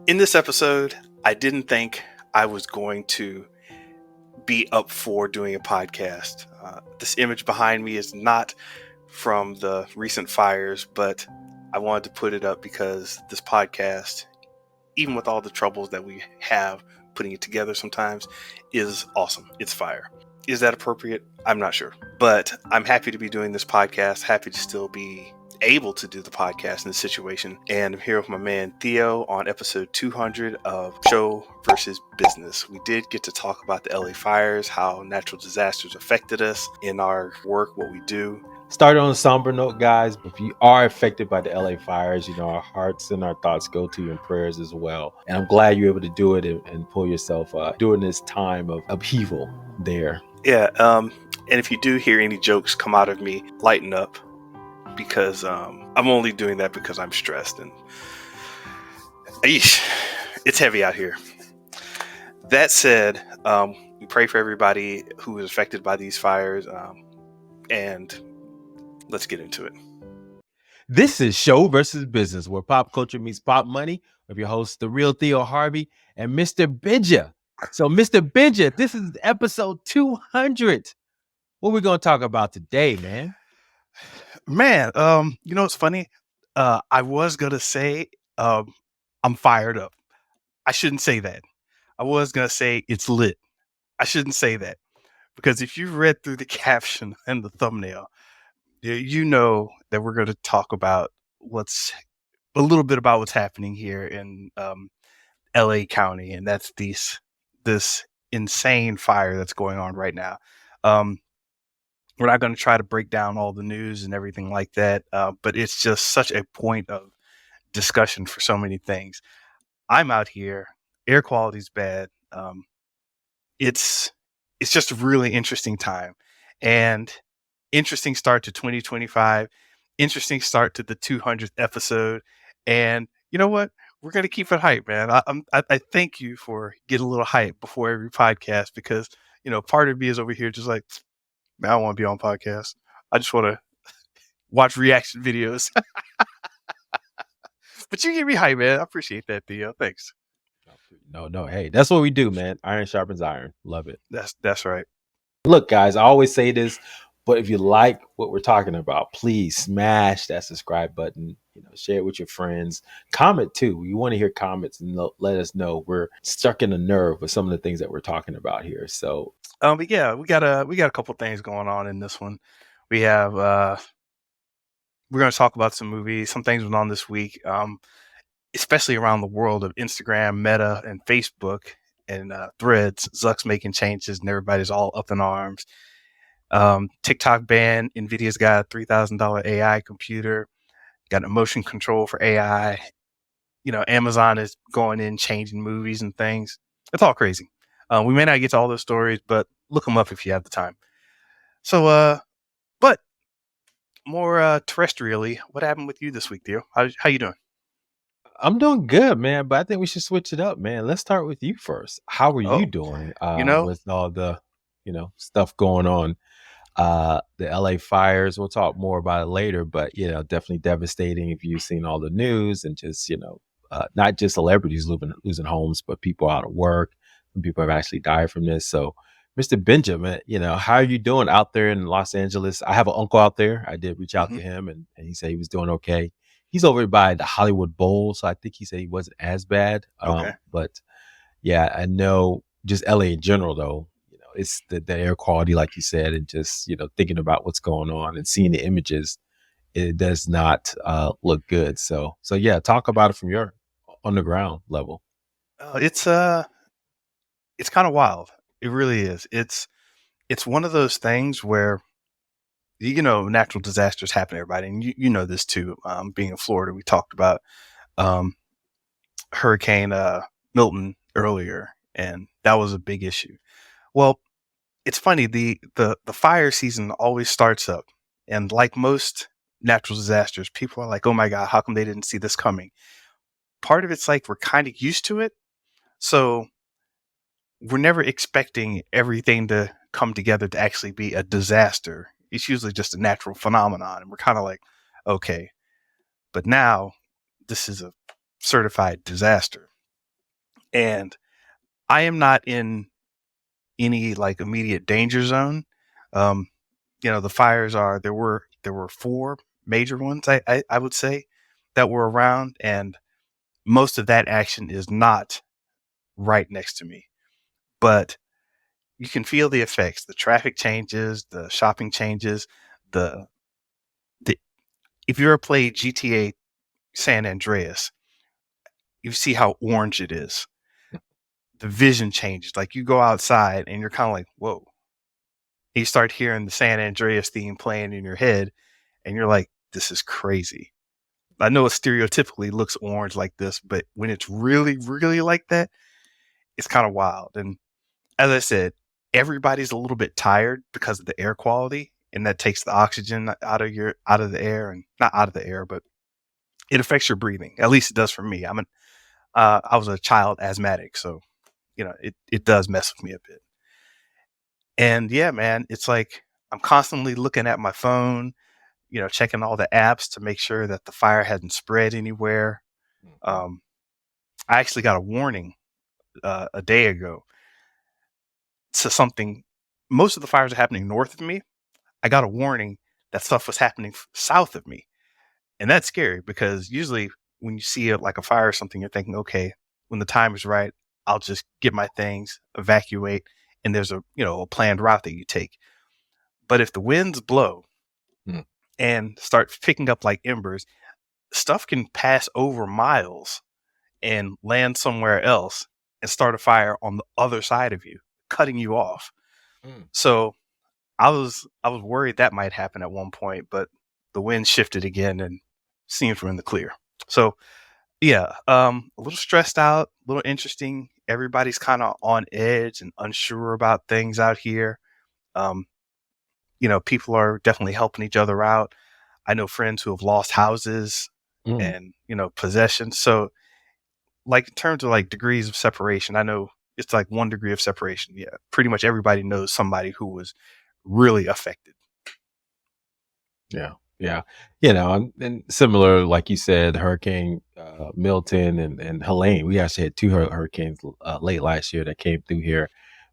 In this episode, I didn't think I was going to be up for doing a podcast. This image behind me is not from the recent fires, but I wanted to put it up because this podcast, even with all the troubles that we have putting it together sometimes, is awesome. It's fire. Is that appropriate? I'm not sure. But I'm happy to be doing this podcast, happy to still be able to do the podcast in this situation. And I'm here with my man Theo on episode 200 of Show versus Business. We did get to talk about the LA fires, how natural disasters affected us in our work, what we do. Started on a somber note, guys, but if you are affected by the LA fires, our hearts and our thoughts go to you in prayers as well. And I'm glad you're able to do it and pull yourself during this time of upheaval there. Yeah, and if you do hear any jokes come out of me, lighten up, because I'm only doing that because I'm stressed and it's heavy out here. That said, we pray for everybody who is affected by these fires, and let's get into it. This is Show versus Business, where pop culture meets pop money, with your host, the real Theo Harvey and Mr. Benja. So, Mr. Benja, this is episode 200. What are we going to talk about today, man? Man, it's funny. I was going to say I'm fired up. I shouldn't say that. I was going to say it's lit. I shouldn't say that. Because if you've read through the caption and the thumbnail, you know that we're going to talk about a little bit about what's happening here in LA County, and that's this insane fire that's going on right now. We're not going to try to break down all the news and everything like that, but it's just such a point of discussion for so many things. I'm out here, air quality's bad. It's just a really interesting time, and interesting start to 2025, interesting start to the 200th episode. And you know what? We're going to keep it hype, man. I thank you for getting a little hype before every podcast, because, part of me is over here just like, man, I don't want to be on podcasts. I just want to watch reaction videos. But you give me hype, man. I appreciate that, Theo. Thanks. No. Hey, that's what we do, man. Iron sharpens iron. Love it. That's right. Look, guys, I always say this, but if you like what we're talking about, please smash that subscribe button. Share it with your friends. Comment too. We want to hear comments and let us know. We're stuck in a nerve with some of the things that we're talking about here. So, but yeah, we got a couple things going on in this one. We have we're going to talk about some movies. Some things went on this week, especially around the world of Instagram, Meta, and Facebook, and Threads. Zuck's making changes, and everybody's all up in arms. TikTok ban. NVIDIA's got a $3,000 AI computer. Got a motion control for AI. Amazon is going in, changing movies and things. It's all crazy. We may not get to all those stories, but look them up if you have the time. So, but more terrestrially, what happened with you this week, Theo? How you doing? I'm doing good, man, but I think we should switch it up, man. Let's start with you first. How are you doing with all the, stuff going on? The LA fires, we'll talk more about it later, but, definitely devastating if you've seen all the news, and just, not just celebrities losing homes, but people out of work, and people have actually died from this. So, Mr. Benjamin, how are you doing out there in Los Angeles? I have an uncle out there. I did reach out to him, and he said he was doing okay. He's over by the Hollywood Bowl, so I think he said he wasn't as bad. Okay. But yeah, I know just LA in general, though, it's the air quality, like you said, and just, thinking about what's going on and seeing the images, it does not look good. So yeah, talk about it from your on the ground level. It's kind of wild. It really is. It's one of those things where, natural disasters happen to everybody. And you know this too. Being in Florida, we talked about Hurricane Milton earlier, and that was a big issue. Well, it's funny, the fire season always starts up, and like most natural disasters, people are like, oh my God, how come they didn't see this coming? Part of it's like we're kind of used to it. So we're never expecting everything to come together to actually be a disaster. It's usually just a natural phenomenon, and we're kind of like, okay. But now this is a certified disaster. and I am not in any like immediate danger zone. Um, the fires are there were four major ones I would say that were around, and most of that action is not right next to me. But you can feel the effects. The traffic changes, the shopping changes, the the if you ever played GTA San Andreas, you see how orange it is. The vision changes. Like you go outside and you're kind of like, whoa. You start hearing the San Andreas theme playing in your head, and you're like, this is crazy. I know it stereotypically looks orange like this, but when it's really, really like that, it's kind of wild. And as I said, everybody's a little bit tired because of the air quality, and that takes the oxygen out of the air, and not out of the air, but it affects your breathing. At least it does for me. I was a child asthmatic, so it does mess with me a bit. And yeah, man, it's like I'm constantly looking at my phone, checking all the apps to make sure that the fire hasn't spread anywhere. Mhm. Um, I actually got a warning a day ago to something. Most of the fires are happening north of me. I got a warning that stuff was happening south of me, and that's scary because usually when you see like a fire or something, you're thinking, okay, when the time is right, I'll just get my things, evacuate, and there's a planned route that you take. But if the winds blow Mm. and start picking up like embers, stuff can pass over miles and land somewhere else and start a fire on the other side of you, cutting you off. Mm. So I was worried that might happen at one point, but the wind shifted again and seems we're in the clear. So yeah, a little stressed out, a little interesting. Everybody's kind of on edge and unsure about things out here. Um, people are definitely helping each other out. I know friends who have lost houses Mm. and possessions. So like in terms of like degrees of separation, I know it's like 1 degree of separation. Yeah, pretty much everybody knows somebody who was really affected. Yeah, yeah, and similar, like you said, Hurricane Milton and Helene. We actually had two hurricanes late last year that came through here,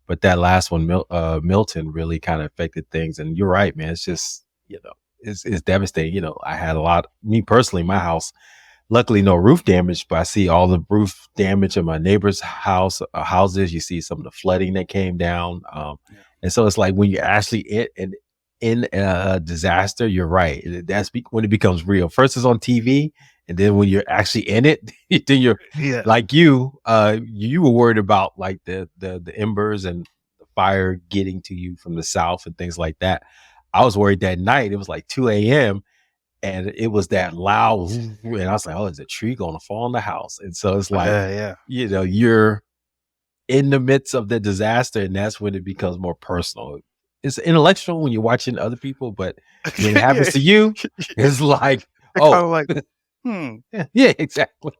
but that last one, Milton, really kind of affected things. And you're right, man. It's just it's devastating. I had a lot. Me personally, my house. Luckily, no roof damage, but I see all the roof damage in my neighbor's houses. You see some of the flooding that came down, Yeah. and so it's like when you're actually in a disaster, you're right. When it becomes real. First, it's on TV, and then when you're actually in it, then you're Yeah. like you were worried about like the embers and the fire getting to you from the south and things like that. I was worried that night. It was like 2 a.m. and it was that loud, and I was like, "Oh, is a tree gonna fall on the house?" And so it's like, Yeah. you're in the midst of the disaster, and that's when it becomes more personal. It's intellectual when you're watching other people, but when it happens Yeah. to you, it's like, They're kind oh, of like, hmm. yeah, exactly,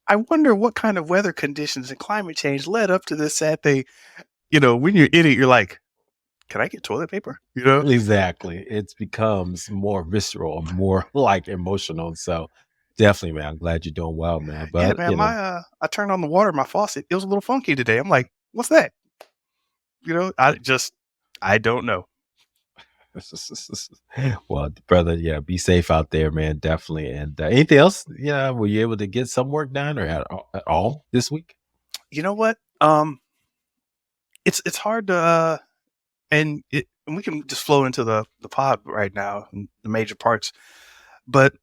I wonder what kind of weather conditions and climate change led up to this sad thing. When you're in it, you're like, can I get toilet paper? exactly. It becomes more visceral, more like emotional. So definitely, man, I'm glad you're doing well, man. Yeah, But man. I turned on the water, my faucet. It was a little funky today. I'm like, what's that? I don't know. Well, brother, yeah, be safe out there, man. Definitely. And anything else? Yeah, were you able to get some work done or at all this week? You know what? It's hard to and we can just flow into the pod right now and the major parts, but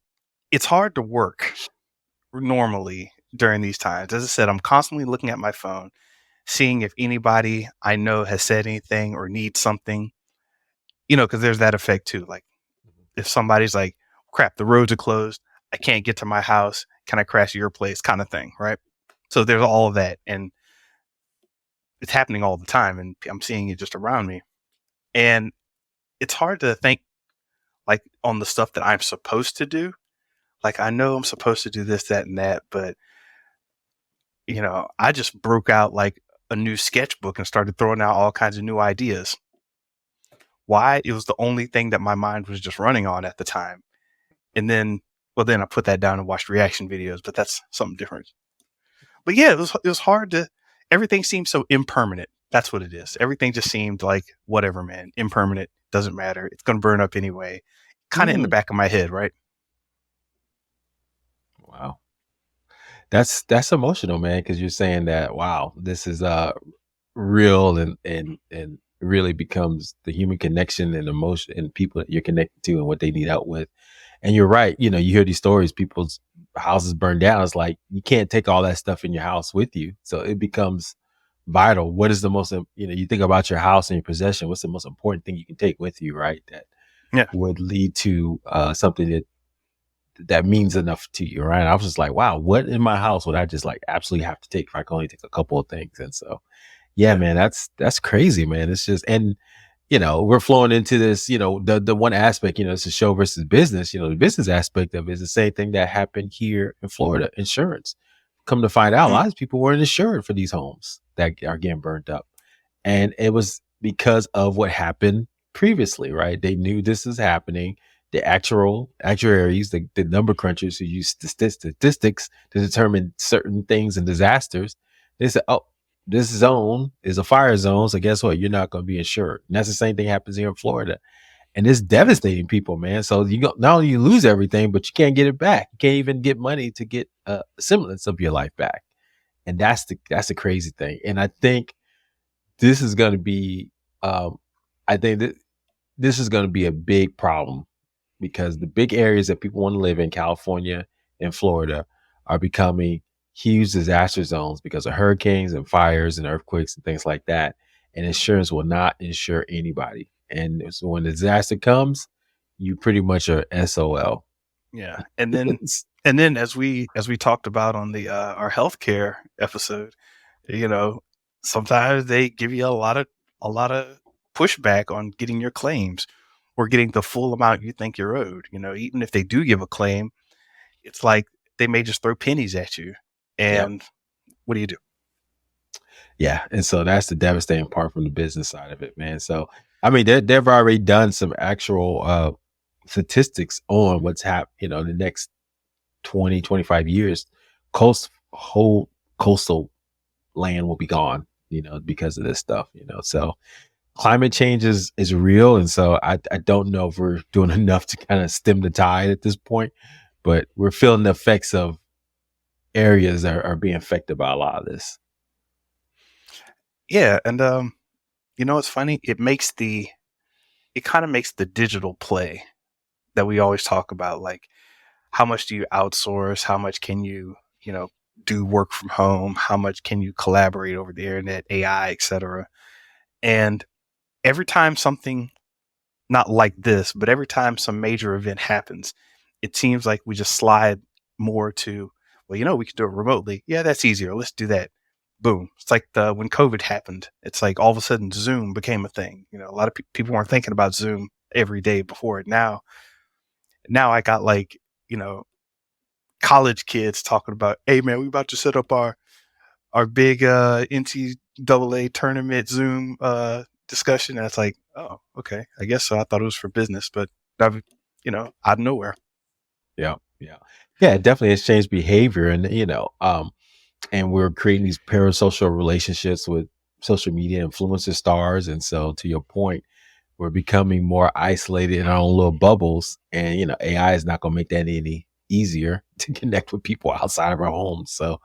it's hard to work normally during these times. As I said, I'm constantly looking at my phone, seeing if anybody I know has said anything or needs something. Because there's that effect too. Like if somebody's like, "Crap, the roads are closed. I can't get to my house. Can I crash at your place?" kind of thing, right? So there's all of that, and it's happening all the time, and I'm seeing it just around me. And it's hard to think like on the stuff that I'm supposed to do. Like I know I'm supposed to do this, that, and that, but I just broke out like a new sketchbook and started throwing out all kinds of new ideas. Why? It was the only thing that my mind was just running on at the time. And then, well, then I put that down and watched reaction videos, but that's something different. But yeah, it was hard to. everything seemed so impermanent. That's what it is. Everything just seemed like whatever, man, impermanent, doesn't matter. It's going to burn up anyway. Kind of in the Mm. back of my head, right? Wow. That's emotional, man, because you're saying that, wow, this is real and really becomes the human connection and emotion and people that you're connected to and what they need help with. And you're right, you know, you hear these stories, people's houses burned down. It's like you can't take all that stuff in your house with you. So it becomes vital. What is the most you know, you think about your house and your possession, what's the most important thing you can take with you, right? That Yeah. would lead to something that means enough to you, right? I was just like, wow, what in my house would I just like absolutely have to take if I can only take a couple of things? And so, yeah, Yeah. man, that's crazy, man. It's just, and you know, we're flowing into this, you know, the one aspect, you know, it's a show versus business. You know, the business aspect of it is the same thing that happened here in Florida, insurance. Come to find out, a Mm. lot of people weren't insured for these homes that are getting burned up. And it was because of what happened previously, right? They knew this is happening. The actual actuaries, the number crunchers who use statistics to determine certain things and disasters, they said, oh, this zone is a fire zone. So guess what? You're not going to be insured. And that's the same thing happens here in Florida. And it's Yeah. devastating people, man. So you go, not only you lose everything, but you can't get it back. You can't even get money to get a semblance of your life back. And that's the crazy thing. And I think this is going to be, um, I think that this is going to be a big problem because the big areas that people want to live in, California and Florida, are becoming huge disaster zones because of hurricanes and fires and earthquakes and things like that. And insurance will not insure anybody. And so when the disaster comes, you pretty much are SOL. Yeah. And then as we talked about on the our healthcare episode, you know, sometimes they give you a lot of pushback on getting your claims or getting the full amount you think you're owed. You know, even if they do give a claim, it's like they may just throw pennies at you. Yeah. And what do you do? Yeah. And so that's the devastating part from the business side of it, man. So, I mean, they've already done some actual statistics on what's happening, you know, the next 20, 25 years. Whole coastal land will be gone, you know, because of this stuff, you know. So climate change is real. And so I don't know if we're doing enough to kind of stem the tide at this point, but we're feeling the effects of areas that are being affected by a lot of this. Yeah, and it's funny. It kind of makes the digital play that we always talk about, like how much do you outsource? How much can you do work from home? How much can you collaborate over the internet, AI, etc. And every time something not like this, but every time some major event happens, it seems like we just slide more to, well, we can do it remotely. Yeah, that's easier. Let's do that. Boom. It's like when COVID happened. It's like all of a sudden Zoom became a thing. A lot of people weren't thinking about Zoom every day before it. Now I got like, you know, college kids talking about, hey man, we about to set up our big NCAA tournament Zoom discussion. And it's like, oh, okay, I guess so. I thought it was for business, but out of nowhere. Yeah. Yeah. Yeah. It definitely has changed behavior. And, you know, and we're creating these parasocial relationships with social media influencer stars. And so to your point, we're becoming more isolated in our own little bubbles. And, you know, AI is not going to make that any easier to connect with people outside of our homes. So,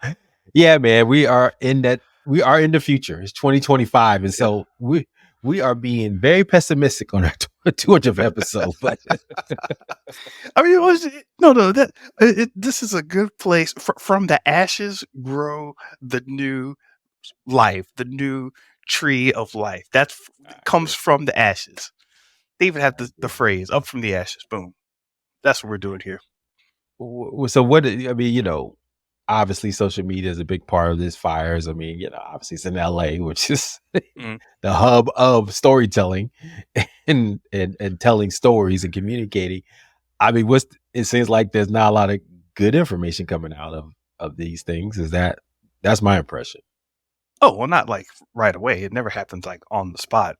yeah, man, we are in the future. It's 2025. And Yeah. so we are being very pessimistic on our 200th episode. But I mean, no. This is a good place from the ashes grow the new life, the new tree of life. That I comes agree. from the ashes. They even have I the agree. phrase "up from the ashes." Boom. That's what we're doing here. So I mean, you know, obviously social media is a big part of this fires. I mean, you know, obviously it's in LA, which is Mm. the hub of storytelling and telling stories and communicating. I mean, it seems like there's not a lot of good information coming out of these things. That's my impression. Oh well, not like right away. It never happens like on the spot.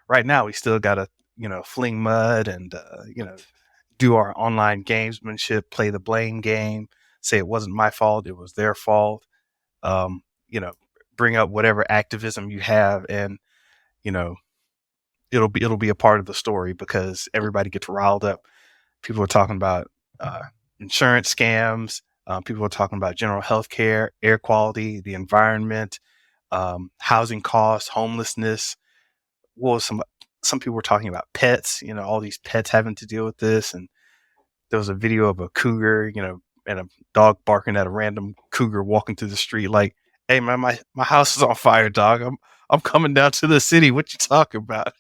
Right now, we still gotta fling mud and do our online gamesmanship, play the blame game, say it wasn't my fault, it was their fault. Um, you know, bring up whatever activism you have, and you know it'll be a part of the story because everybody gets riled up. People are talking about uh, insurance scams. People are talking about general health care, air quality, the environment, housing costs, homelessness. Well, some people were talking about pets. All these pets having to deal with this, and there was a video of a cougar, and a dog barking at a random cougar walking through the street. Like, hey man, my house is on fire, dog. I'm coming down to the city. What you talking about?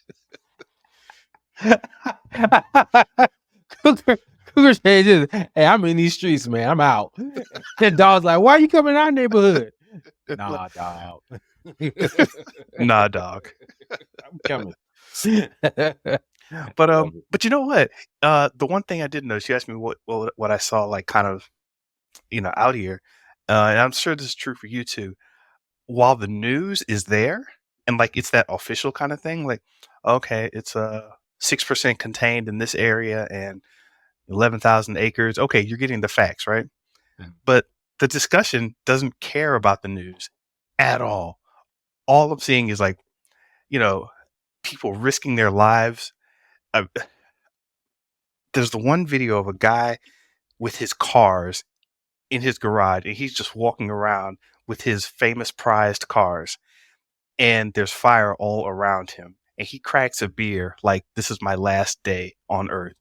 Cougar says, "Hey, I'm in these streets, man. I'm out." The dog's like, "Why are you coming in our neighborhood?" Nah, dog. Nah, dog. I'm coming. But you know what? The one thing I did notice, you asked me what I saw, like kind of, out here, and I'm sure this is true for you too. While the news is there, and like it's that official kind of thing, like okay, it's 6% contained in this area and 11,000 acres. Okay, you're getting the facts, right? But the discussion doesn't care about the news at all. All I'm seeing is like, you know, people risking their lives. Uh, there's the one video of a guy with his cars in his garage, and he's just walking around with his famous prized cars, and there's fire all around him. And he cracks a beer like, this is my last day on Earth.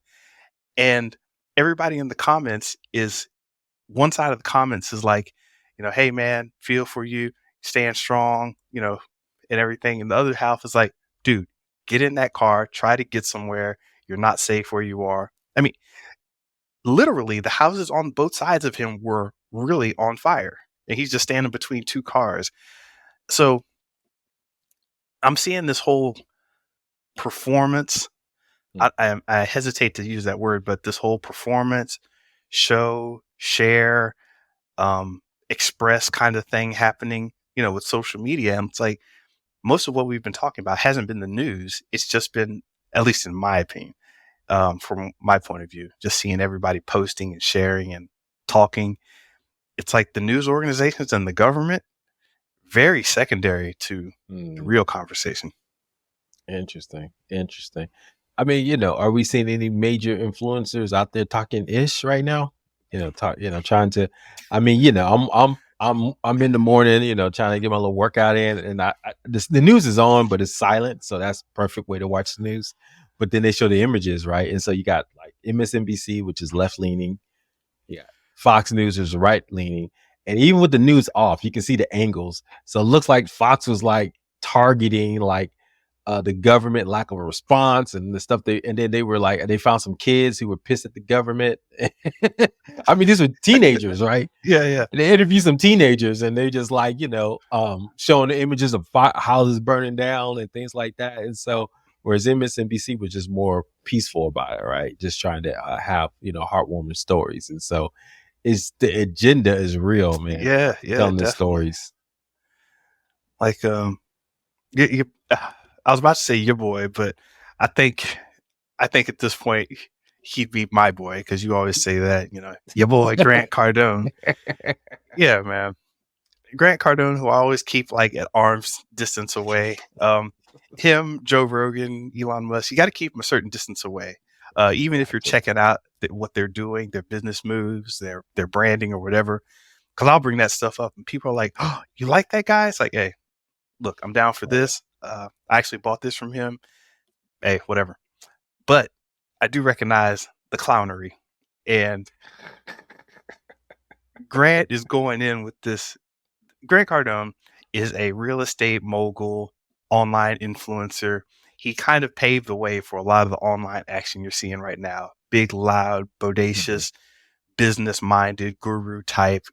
And everybody in the comments is, one side of the comments is like, hey man, feel for you, stand strong, and everything. And the other half is like, dude, get in that car, try to get somewhere. You're not safe where you are. I mean, literally, the houses on both sides of him were really on fire, and he's just standing between two cars. So I'm seeing this whole performance. I hesitate to use that word, but this whole performance, show, share, express kind of thing happening, with social media. And it's like most of what we've been talking about hasn't been the news. It's just been, at least in my opinion, from my point of view, just seeing everybody posting and sharing and talking. It's like the news organizations and the government, very secondary to the real conversation. Interesting. I mean, are we seeing any major influencers out there talking ish right now? Trying to. I mean, I'm in the morning, trying to get my little workout in, and the news is on, but it's silent, so that's perfect way to watch the news. But then they show the images, right? And so you got like MSNBC, which is left leaning. Yeah, Fox News is right leaning, and even with the news off, you can see the angles. So it looks like Fox was like targeting like the government lack of a response and the stuff and then they were like, they found some kids who were pissed at the government. I mean, these were teenagers, right? Yeah. And they interviewed some teenagers and they just like, showing the images of houses burning down and things like that. And so, whereas MSNBC was just more peaceful about it, right? Just trying to have, heartwarming stories. And so the agenda is real, man. Yeah, telling the definitely. stories. Like, I was about to say your boy, but I think at this point he'd be my boy, because you always say that, your boy Grant Cardone. Yeah, man. Grant Cardone, who I always keep like at arm's distance away. Him, Joe Rogan, Elon Musk, you got to keep them a certain distance away. Even if you're checking out what they're doing, their business moves, their branding or whatever. Because I'll bring that stuff up and people are like, oh, you like that guy? It's like, hey, look, I'm down for this. I actually bought this from him. Hey, whatever. But I do recognize the clownery. And Grant is going in with this. Grant Cardone is a real estate mogul, online influencer. He kind of paved the way for a lot of the online action you're seeing right now. Big, loud, bodacious, business-minded guru type,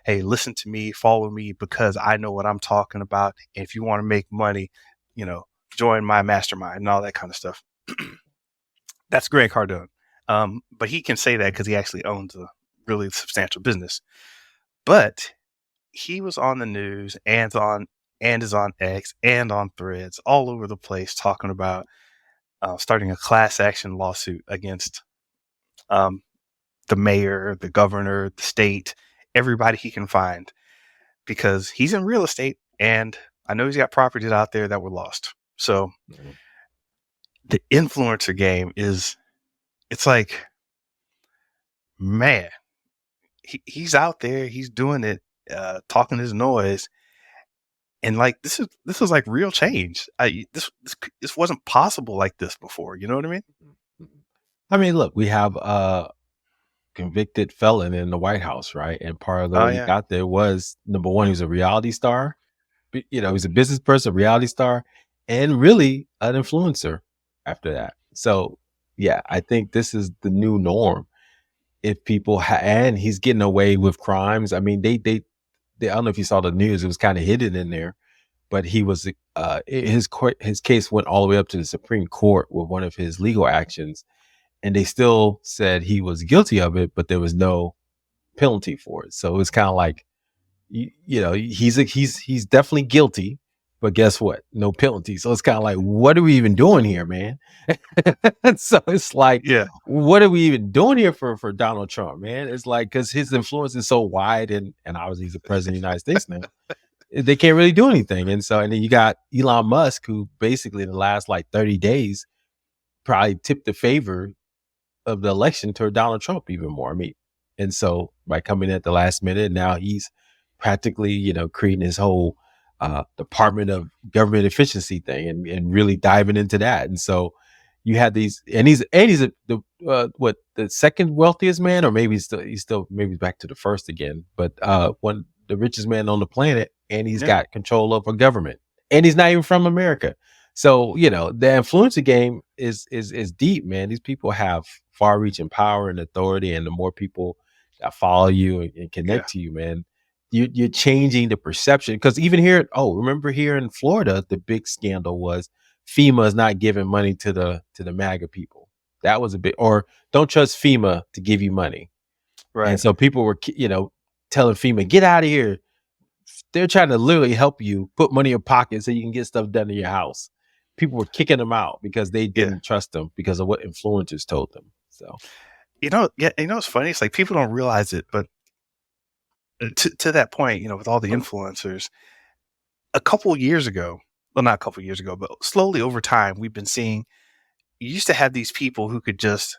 hey, listen to me, follow me because I know what I'm talking about. And if you want to make money, join my mastermind and all that kind of stuff. That's Grant Cardone. But he can say that because he actually owns a really substantial business. But he was on the news and is on X and on Threads all over the place talking about starting a class action lawsuit against the mayor, the governor, the state, everybody he can find, because he's in real estate and I know he's got properties out there that were lost. So Mhm. the influencer game is, it's like, man, he's out there, he's doing it, talking his noise, and like this is like real change. This wasn't possible like this before. You know what I mean? I mean, look, we have a convicted felon in the White House, right? And part of the Oh way he yeah, got there was number one, he was a reality star. He's a business person, a reality star, and really an influencer after that. So, yeah, I think this is the new norm. If people and he's getting away with crimes. I mean, they I don't know if you saw the news; it was kind of hidden in there, but he was his case went all the way up to the Supreme Court with one of his legal actions, and they still said he was guilty of it, but there was no penalty for it. So it's kind of like he's definitely guilty, but guess what? No penalty. So it's kind of like, what are we even doing here, man? So it's like, yeah, what are we even doing here for Donald Trump, man? It's like because his influence is so wide, and obviously he's the president of the United States now. They can't really do anything, and then you got Elon Musk, who basically in the last like 30 days probably tipped the favor of the election toward Donald Trump even more. I mean, and so by coming at the last minute, now he's practically, creating his whole Department of Government Efficiency thing and really diving into that. And so you had these, and he's the second wealthiest man, or maybe he's still maybe back to the first again, but one the richest man on the planet, and he's yeah, got control of a government, and he's not even from America. So the influencer game is deep, man. These people have far-reaching power and authority, and the more people that follow you and yeah. connect to you, man, you're changing the perception. Because even here, remember here in Florida, the big scandal was FEMA is not giving money to the MAGA people. That was a big, or don't trust FEMA to give you money, and Right. so people were telling FEMA, get out of here. They're trying to literally help you put money in your pocket so you can get stuff done in your house. People were kicking them out because they Yeah. didn't trust them because of what influencers told them. So, Yeah. It's funny. It's like people don't realize it, but to that point, with all the influencers, a couple years ago, well, not a couple years ago, but slowly over time, we've been seeing. You used to have these people who could just,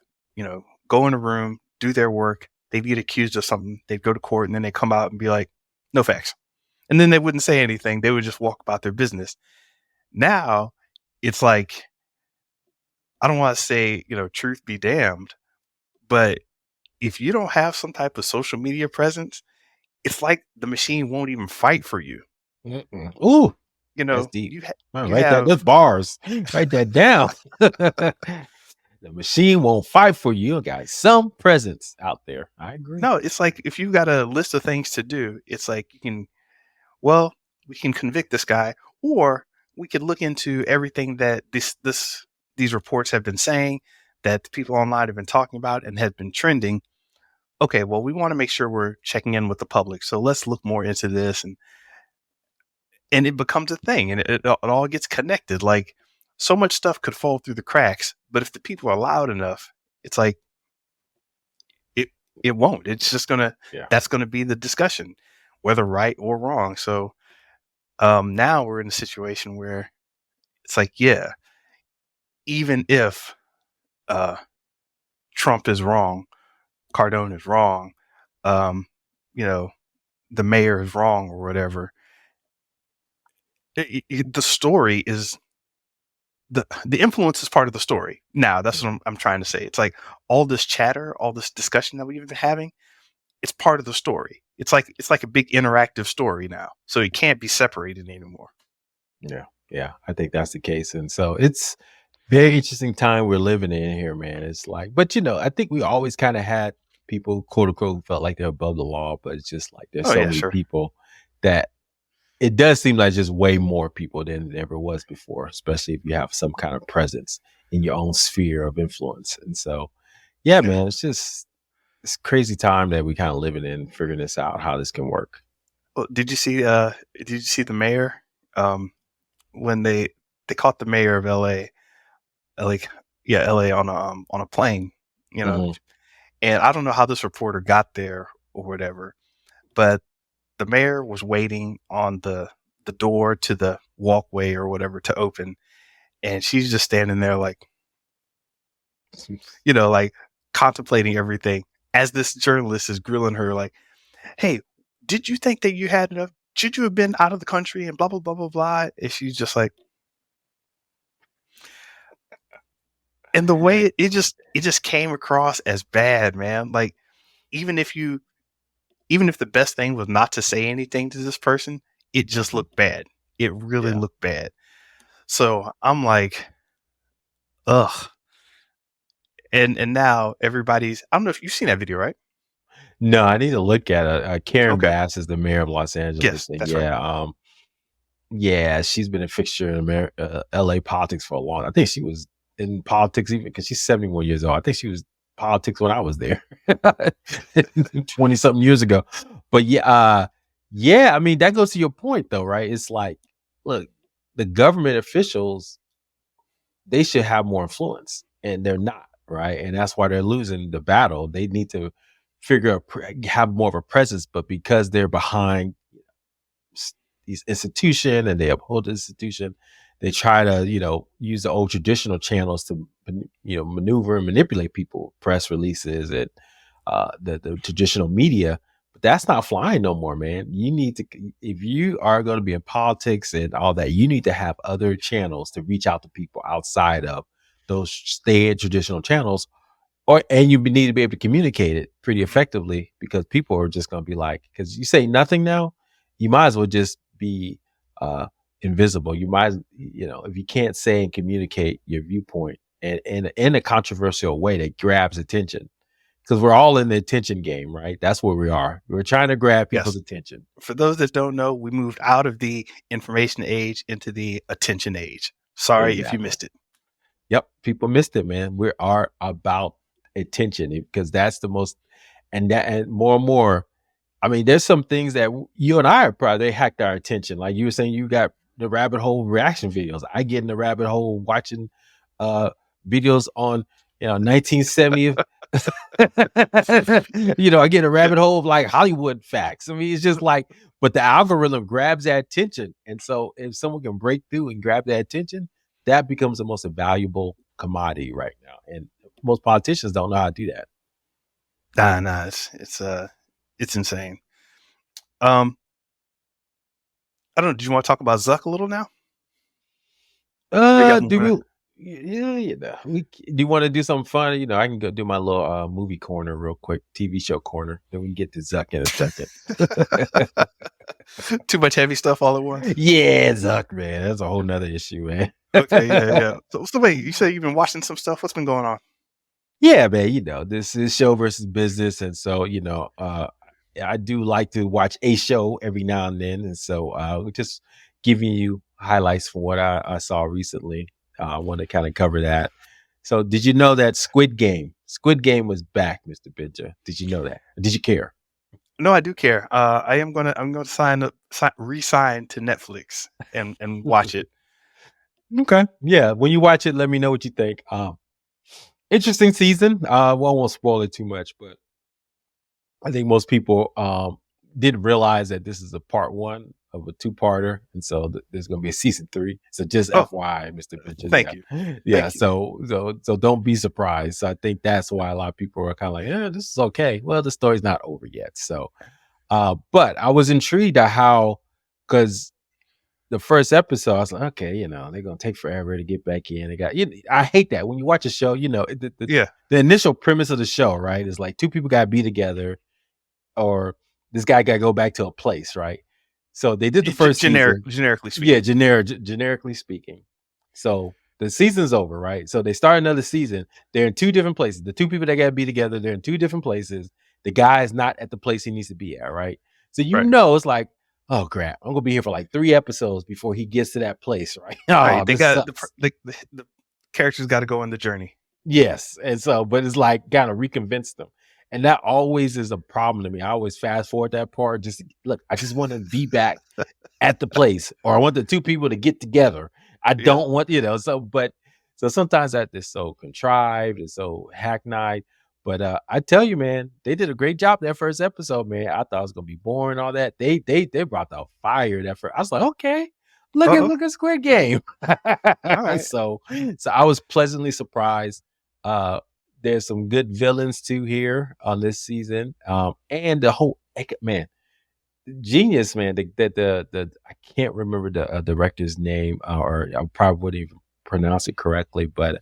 go in a room, do their work. They'd get accused of something. They'd go to court, and then they come out and be like, "No facts," and then they wouldn't say anything. They would just walk about their business. Now, it's like, I don't want to say, truth be damned, but if you don't have some type of social media presence, it's like the machine won't even fight for you. ooh, You that's know, deep. Man, you write that. Those have bars. Write that down. The machine won't fight for you. You got some presence out there. I agree. no. It's like if you've got a list of things to do, it's like you can. Well, we can convict this guy, or we could look into everything that these reports have been saying, that the people online have been talking about and have been trending. Okay, well, we want to make sure we're checking in with the public, so let's look more into this, and it becomes a thing, and it all gets connected. Like, so much stuff could fall through the cracks, but if the people are loud enough, it's like it it won't. It's just gonna Yeah. That's gonna be the discussion, whether right or wrong. So now we're in a situation where it's like, yeah, even if uh, Trump is wrong, Cardone is wrong, um, you know, the mayor is wrong or whatever, the story is the influence is part of the story. Now, that's what I'm trying to say. It's like all this chatter, all this discussion that we've been having, it's part of the story. It's like a big interactive story now, so it can't be separated anymore. Yeah. Yeah. I think that's the case. And so it's very interesting time we're living in here, man. It's like, but I think we always kind of had people, quote unquote, who felt like they're above the law, but it's just like there's Oh so yeah, many sure. people that it does seem like just way more people than it ever was before, especially if you have some kind of presence in your own sphere of influence. And so, yeah, Yeah. man, it's crazy time that we kind of living in, figuring this out, how this can work. Well, did you see the mayor? When they caught the mayor of LA, like, yeah, LA on a plane, you know. Hmm. And I don't know how this reporter got there or whatever, but the mayor was waiting on the door to the walkway or whatever to open, and she's just standing there like, like contemplating everything as this journalist is grilling her like, "Hey, did you think that you had enough? Should you have been out of the country and blah blah blah blah blah?" And she's just like, and the way it just came across as bad, man. Like even if you even if the best thing was not to say anything to this person, it just looked bad. It really Yeah. looked bad. So I'm like, ugh. And now everybody's. I don't know if you've seen that video, right? No, I need to look at it. Karen Okay. Bass is the mayor of Los Angeles, Yes, and that's right. yeah, she's been a fixture in LA politics for a long. I think she was in politics even because she's 71 years old. I think she was politics when I was there 20 something years ago. But yeah, I mean that goes to your point though, right? It's like, look, the government officials, they should have more influence and they're not, right? And that's why they're losing the battle. They need to figure out, have more of a presence, but because they're behind these institution and they uphold the institution, they try to, use the old traditional channels to, maneuver and manipulate people, press releases and the traditional media. But that's not flying no more, man. You need to, if you are going to be in politics and all that, you need to have other channels to reach out to people outside of those staid traditional channels, and you need to be able to communicate it pretty effectively because people are just going to be like, because you say nothing now, you might as well just be invisible. You might, if you can't say and communicate your viewpoint and in a controversial way that grabs attention, because we're all in the attention game, right? That's where we are. We're trying to grab people's Yes. attention. For those that don't know, we moved out of the information age into the attention age. Sorry if you Exactly. missed it. Yep. People missed it, man. We are about attention because that's the most, and more and more. I mean, there's some things that you and I are probably, they hacked our attention. Like you were saying, you got the rabbit hole reaction videos. I get in the rabbit hole watching videos on 1970. I get a rabbit hole of like Hollywood facts. I mean, it's just like, but the algorithm grabs that attention. And so if someone can break through and grab that attention, that becomes the most valuable commodity right now. And most politicians don't know how to do that. Nah, it's insane. I don't know. Do you want to talk about Zuck a little now? Do we? Yeah, do you want to do something fun? I can go do my little movie corner real quick, TV show corner. Then we can get to Zuck in a second. Too much heavy stuff all at once. Yeah, Zuck, man, that's a whole nother issue, man. Okay, yeah. So wait, you say you've been watching some stuff. What's been going on? Yeah, man. This is show versus business, and so I do like to watch a show every now and then, and so we're just giving you highlights from what I saw recently. I want to kind of cover that. So, did you know that Squid Game was back, Mr. Benja? Did you know that? Did you care? No, I do care. I'm gonna re-sign to Netflix and watch it. Okay, yeah. When you watch it, let me know what you think. Interesting season. I won't spoil it too much, but I think most people didn't realize that this is a part one of a two-parter, and so there's going to be a season 3. So just FYI, Mr. Benjamin. Thank you. Yeah. So don't be surprised. So I think that's why a lot of people are kind of like, yeah, this is okay. Well, the story's not over yet. So, but I was intrigued at how, because the first episode, I was like, okay, they're gonna take forever to get back in. They got, I hate that when you watch a show, the initial premise of the show, right, is like two people got to be together, or this guy got to go back to a place, right? So they did the first season, generically speaking. Yeah, generically speaking. So the season's over, right? So they start another season. They're in two different places. The two people that got to be together, they're in two different places. The guy is not at the place he needs to be at, right? So it's like, oh crap, I'm gonna be here for like 3 episodes before he gets to that place, right? Right. They got the characters got to go on the journey. Yes, and so, but it's like kind of reconvince them, and that always is a problem to me. I always fast forward that part. Just look, I just want to be back at the place, or I want the two people to get together. I don't want, so sometimes that is so contrived and so hackneyed. But I tell you, man, they did a great job that first episode, man. I thought it was gonna be boring, all that. They brought the fire that first. I was like, okay, Uh-oh. look at Squid Game. All right. So I was pleasantly surprised. Uh, there's some good villains too here on this season. And the whole man, genius, man. The I can't remember the director's name, or I probably wouldn't even pronounce it correctly, but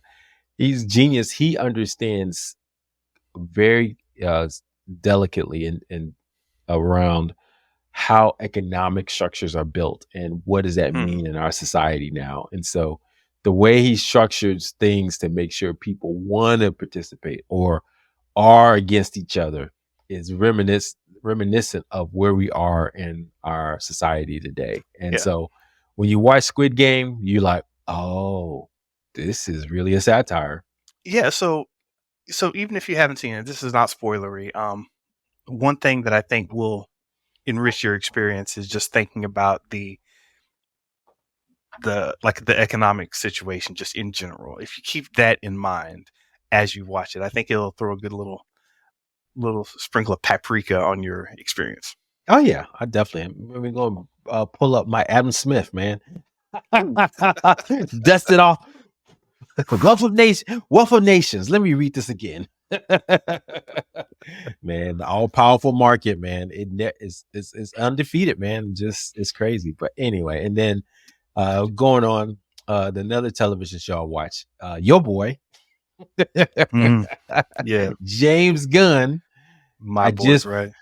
he's genius. He understands very delicately and around how economic structures are built and what does that Mm, mean in our society now. And so the way he structures things to make sure people want to participate or are against each other is reminiscent of where we are in our society today. And yeah. so when you watch Squid Game, you're like, oh, this is really a satire. Yeah, so even if you haven't seen it, this is not spoilery. One thing that I think will enrich your experience is just thinking about the economic situation just in general. If you keep that in mind as you watch it, I think it'll throw a good little sprinkle of paprika on your experience. Oh yeah, I definitely am. We're going to pull up my Adam Smith, man. Dust it off. Wealth of nations. Let me read this again. Man, the all powerful market, man. It's undefeated, man. Just it's crazy. But anyway, and then going on the another television show I watch, your boy, Mm, yeah, James Gunn. my I boys, just right?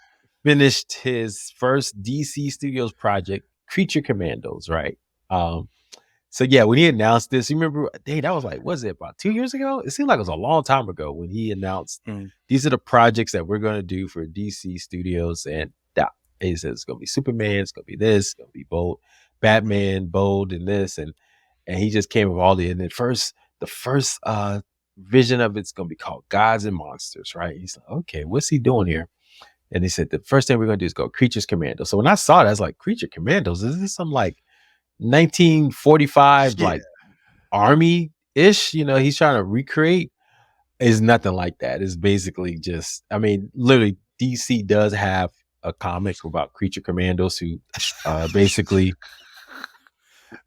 finished his first DC Studios project, Creature Commandos, right? Um, so yeah, when he announced this, you remember, dang, that was like, was it about 2 years ago? It seemed like it was a long time ago when he announced Mm, these are the projects that we're going to do for DC Studios, and that he says it's going to be Superman, it's going to be this, it's going to be Bold, Batman, Bold, and this, and he just came with all the and then the first vision of it's going to be called Gods and Monsters, right? He's like, okay, what's he doing here? And he said the first thing we're going to do is go Creatures Commando. So when I saw that, I was like, Creature Commandos, is this some like 1945 yeah, like army ish? You know, he's trying to recreate. Is nothing like that. It's basically just, I mean, literally, DC does have a comic about Creature Commandos who basically,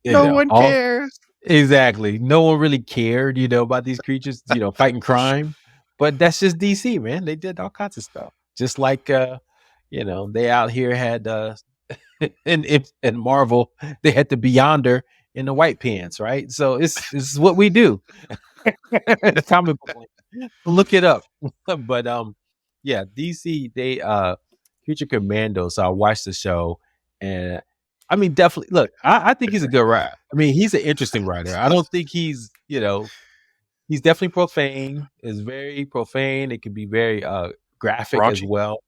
you no know, one all cares. exactly. No one really cared, you know, about these creatures, you know, fighting crime. But that's just DC, man. They did all kinds of stuff. Just like you know, they out here had in Marvel, they had the Beyonder in the white pants, right? So it's what we do. The comic book link. Look it up. But yeah, DC they Future Commando. So I watched the show and I mean definitely look, I think he's a good writer. I mean, he's an interesting writer. I don't think he's, you know, he's definitely profane. It's very profane. It can be very graphic as Raunchy. well.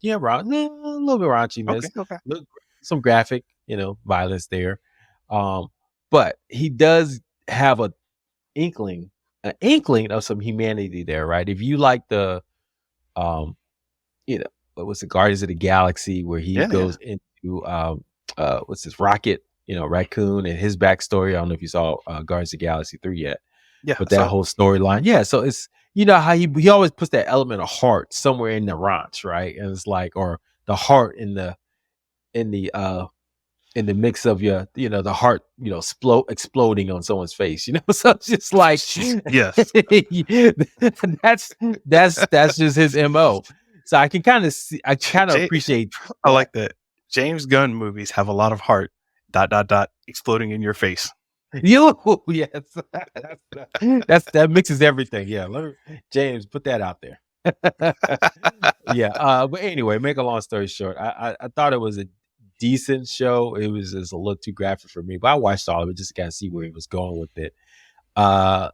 Yeah, a little bit raunchy, Okay, miss. okay. Look, some graphic, you know, violence there. Um, but he does have an inkling of some humanity there, right? If you like the um, you know, what was the Guardians of the Galaxy where he Yeah, yeah, goes into what's this Rocket, you know, Raccoon and his backstory. I don't know if you saw Guardians of the Galaxy 3 yet, yeah. but that So whole storyline, yeah. So it's, you know, how he always puts that element of heart somewhere in the ranch, right? And it's like, or the heart in the in the mix of your, you know, the heart, you know, exploding on someone's face, you know. So it's just like yes, that's that's just his mo. So I can kind of see, I kind of J- appreciate I that. like that. James Gunn movies have a lot of heart. Dot dot dot exploding in your face. You yes, that mixes everything. Yeah, James, put that out there. Yeah, but anyway, make a long story short, I thought it was a decent show. It was just a little too graphic for me, but I watched all of it just to kind of see where he was going with it. Uh,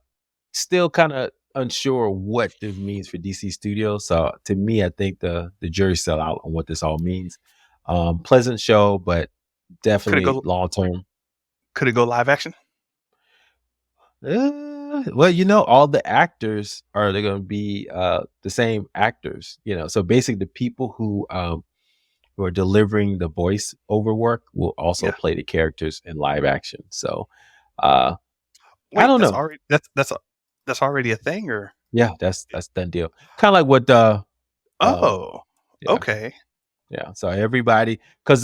Still kind of unsure what this means for DC Studios. So to me, I think the jury's still out on what this all means. Pleasant show, but Could it definitely go? long term. Could it go live action? Well, you know, all the actors are they going to be the same actors, you know. So basically, the people who are delivering the voice over work will also Yeah. play the characters in live action. So uh I Wait, don't know. that's already a thing, or Yeah, that's done deal. Kind of like what um Oh, yeah. okay. Yeah. So everybody, because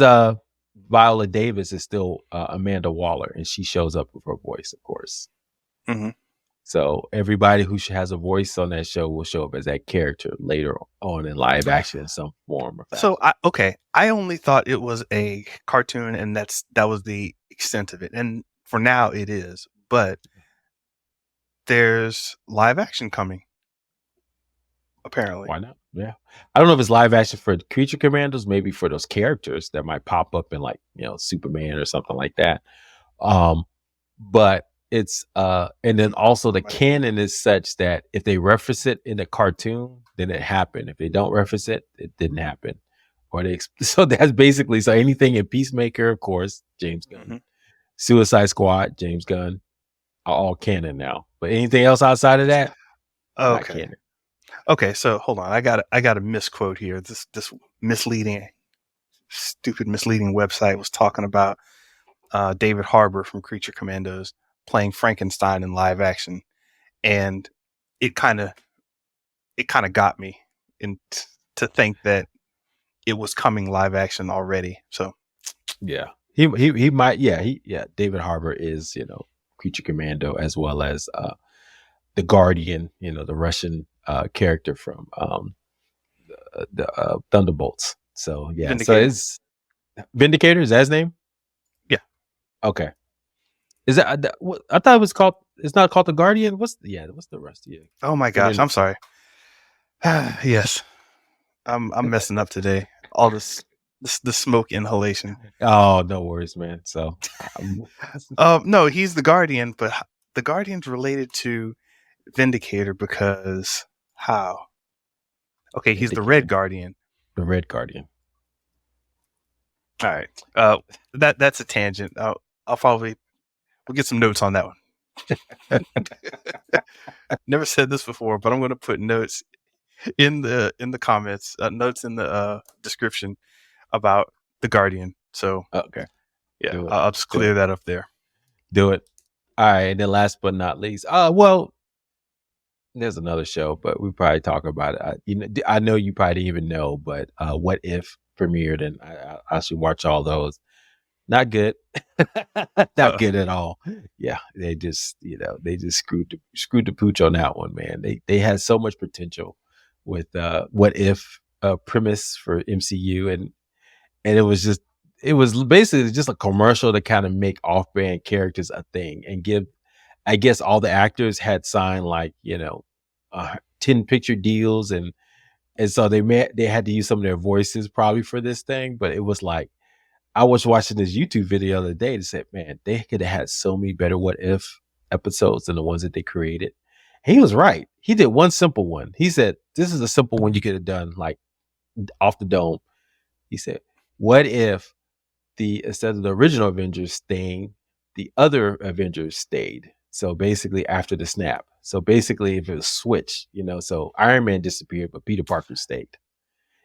Viola Davis is still Amanda Waller, and she shows up with her voice, of course. Mhm. So everybody who has a voice on that show will show up as that character later on in live action in some form or So fashion. I only thought it was a cartoon, and that was the extent of it. And for now, it is. But there's live action coming, apparently. Why not? Yeah. I don't know if it's live action for Creature Commandos, maybe for those characters that might pop up in like, Superman or something like that. Um, but it's and then also the That might be. canon is such that if they reference it in the cartoon, then it happened. If they don't reference it, it didn't happen. Or so that's basically so anything in Peacemaker, of course, James Gunn. Mhm. Suicide Squad, James Gunn, are all canon now. But anything else outside of that, not Okay. canon. Okay. So hold on. I got a misquote here. This misleading, stupid, misleading website was talking about David Harbour from Creature Commandos playing Frankenstein in live action, and it kind of it kind of got me in to think that it was coming live action already. So Yeah. He might David Harbour is, Creature Commando as well as the Guardian, the Russian character from the Thunderbolts. So yeah, so Vindicator. it's Vindicator, is that his name? Yeah. Okay. Is I thought it was called, it's not called the Guardian. What's the rest? Yeah. Oh my The gosh. I'm sorry. Yes. I'm messing up today. All this smoke inhalation. Oh, no worries, man. So um, No, he's the Guardian, but the Guardian's related to Vindicator because how? Okay, he's the Red Vindicator, Guardian. the Red Guardian. All right. That's a tangent. I'll probably we'll get some notes on that one. Never said this before, but I'm going to put notes in the comments, notes in the description about the Guardian. So Okay. yeah, Do it. I'll just Do it. clear that up there. Do it. All right. And then last but not least, well, there's another show, but we probably talk about it. I know you probably didn't even know, but What If premiered, and I should watch all those. Not good, not Uh, good at all. Yeah, they just screwed the pooch on that one, man. They had so much potential with What If premise for MCU, and it was basically just a commercial to kind of make off brand characters a thing and give. I guess all the actors had signed like 10 picture deals, and so they had to use some of their voices probably for this thing. But it was like I was watching this YouTube video the other day and said, man, they could have had so many better What If episodes than the ones that they created. And he was right. He did one simple one. He said, this is a simple one you could have done like off the dome. He said, what if instead of the original Avengers staying, the other Avengers stayed. So basically after the snap. So basically if it was switch, so Iron Man disappeared, but Peter Parker stayed.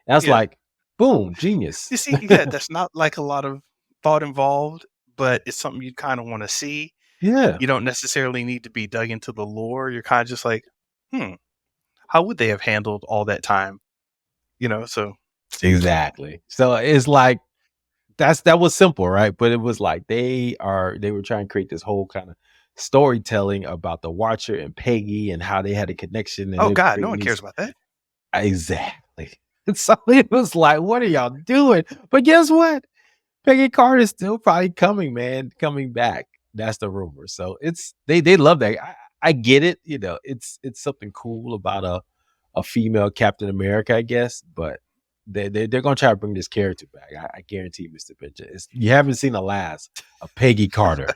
And I was yeah. like, boom, genius. You see, yeah, that's not like a lot of thought involved, but it's something you kind of want to see. Yeah. You don't necessarily need to be dug into the lore. You're kind of just like, how would they have handled all that time? So Exactly. So it's like that was simple, right? But it was like they were trying to create this whole kind of storytelling about the Watcher and Peggy and how they had a connection and oh they're God, no creating one cares these. about that. Exactly. And so it was like, what are y'all doing? But guess what? Peggy Carter's still probably coming, man, coming back. That's the rumor. So they love that. I get it. It's something cool about a female Captain America, I guess. But they're gonna try to bring this character back. I guarantee you, Mr. Benja. You haven't seen the last of Peggy Carter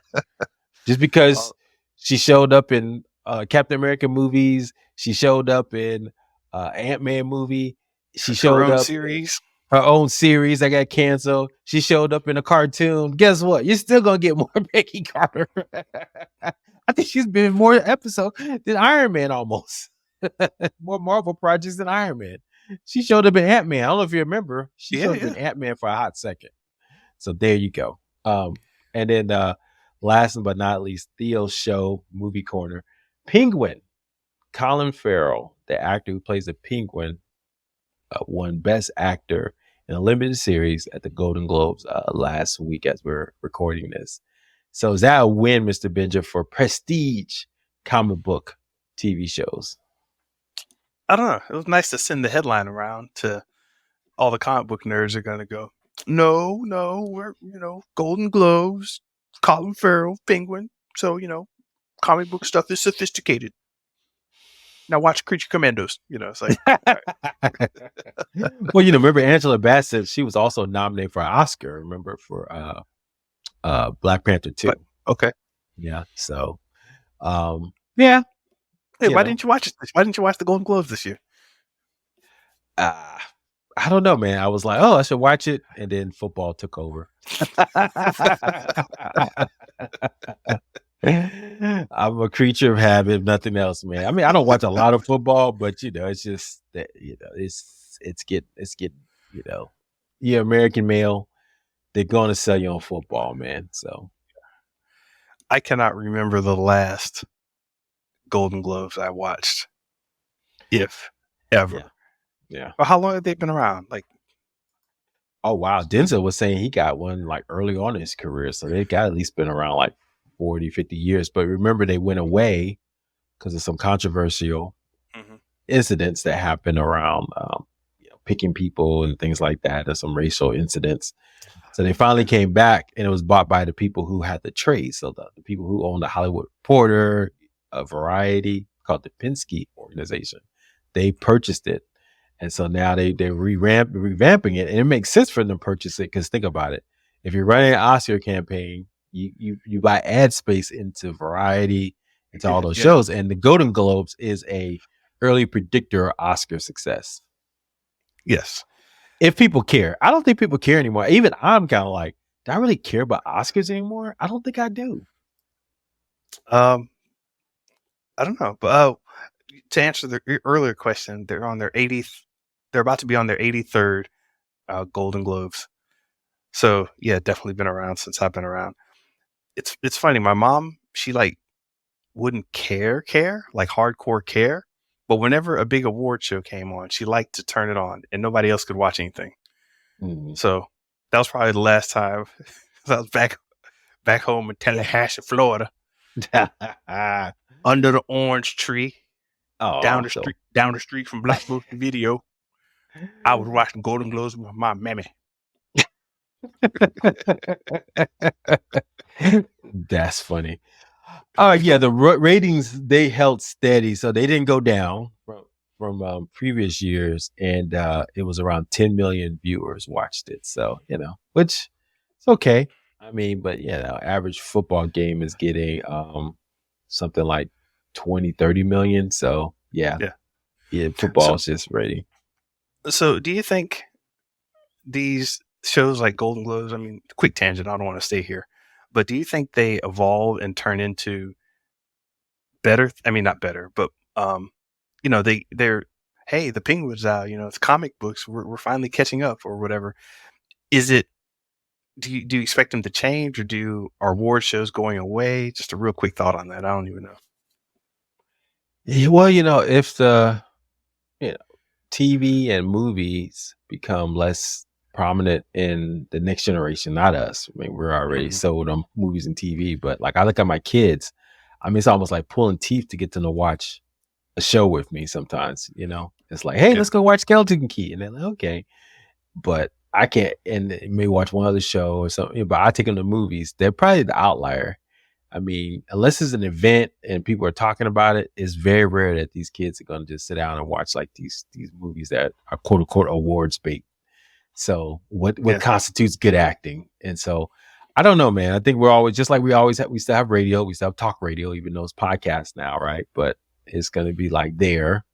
just because Well, she showed up in Captain America movies. She showed up in Ant-Man movie. She her showed own up series. her own series that got canceled. She showed up in a cartoon. Guess what? You're still gonna get more Peggy Carter. I think she's been in more episodes than Iron Man almost. More Marvel projects than Iron Man. She showed up in Ant-Man. I don't know if you remember. She Yeah, showed up yeah, in Ant-Man for a hot second. So there you go. And then last but not least, Theo's show, Movie Corner. Penguin Colin Farrell, the actor who plays the Penguin, won Best Actor in a limited series at the Golden Globes last week as we're recording this. So is that a win, Mr. Benja, for prestige comic book TV shows? I don't know. It was nice to send the headline around to all the comic book nerds are going to go, no, we're, Golden Globes, Colin Farrell, Penguin. So, comic book stuff is sophisticated. Now watch Creature Commandos. It's like, right. Well, remember Angela Bassett? She was also nominated for an Oscar. Remember for Black Panther 2. But, okay. Yeah. So, yeah. Hey, why didn't you watch it? Why didn't you watch the Golden Globes this year? I don't know, man. I was like, oh, I should watch it, and then football took over. I'm a creature of habit, nothing else, man. I mean, I don't watch a lot of football, but it's just that it's getting you're American male. They're going to sell you on football, man. So I cannot remember the last Golden Globes I watched, if ever. Yeah. Well, how long have they been around? Like, oh wow, Denzel was saying he got one like early on in his career, so they got at least been around like 40, 50 years. But remember, they went away because of some controversial incidents that happened around picking people and things like that, and some racial incidents. So they finally came back, and it was bought by the people who had the trade. So the people who owned the Hollywood Reporter, a Variety, called the Penske organization, they purchased it. And so now they're revamping it. And it makes sense for them to purchase it because think about it. If you're running an Oscar campaign, you buy ad space into Variety, into all those shows. And the Golden Globes is a early predictor of Oscar success. Yes. If people care. I don't think people care anymore. Even I'm kind of like, do I really care about Oscars anymore? I don't think I do. I don't know. But to answer the earlier question, they're on their 80th. They're about to be on their 83rd Golden Globes. So yeah, definitely been around since I've been around. It's funny. My mom, she like wouldn't care, like hardcore care. But whenever a big award show came on, she liked to turn it on and nobody else could watch anything. So that was probably the last time I was back home in Tallahassee, Florida. Under the orange tree. Down the street from Black Book Video. I was watching Golden Globes with my mammy. That's funny. Yeah, the ratings, they held steady, so they didn't go down from previous years, and it was around 10 million viewers watched it. So which it's okay. I mean, but average football game is getting something like 20-30 million. So yeah, football is just ready. So do you think these shows like Golden Globes, I mean, quick tangent, I don't want to stay here, but do you think they evolve and turn into better? I mean, not better, but they're hey, the Penguin's out, it's comic books, we're finally catching up or whatever. Is it, do you expect them to change, or are award shows going away? Just a real quick thought on that. I don't even know. Yeah, well, if the TV and movies become less prominent in the next generation, not us. I mean, we're already sold on movies and TV, but like I look at my kids, I mean, it's almost like pulling teeth to get them to watch a show with me sometimes, it's like, hey, let's go watch Skeleton Key. And they're like, okay, but I can't, and may watch one other show or something, but I take them to movies. They're probably the outlier. I mean, unless it's an event and people are talking about it, it's very rare that these kids are going to just sit down and watch like these movies that are quote unquote awards bait. So what constitutes good acting? And so I don't know, man. I think we're always just like we still have radio, we still have talk radio, even though it's podcasts now, right? But it's going to be like there.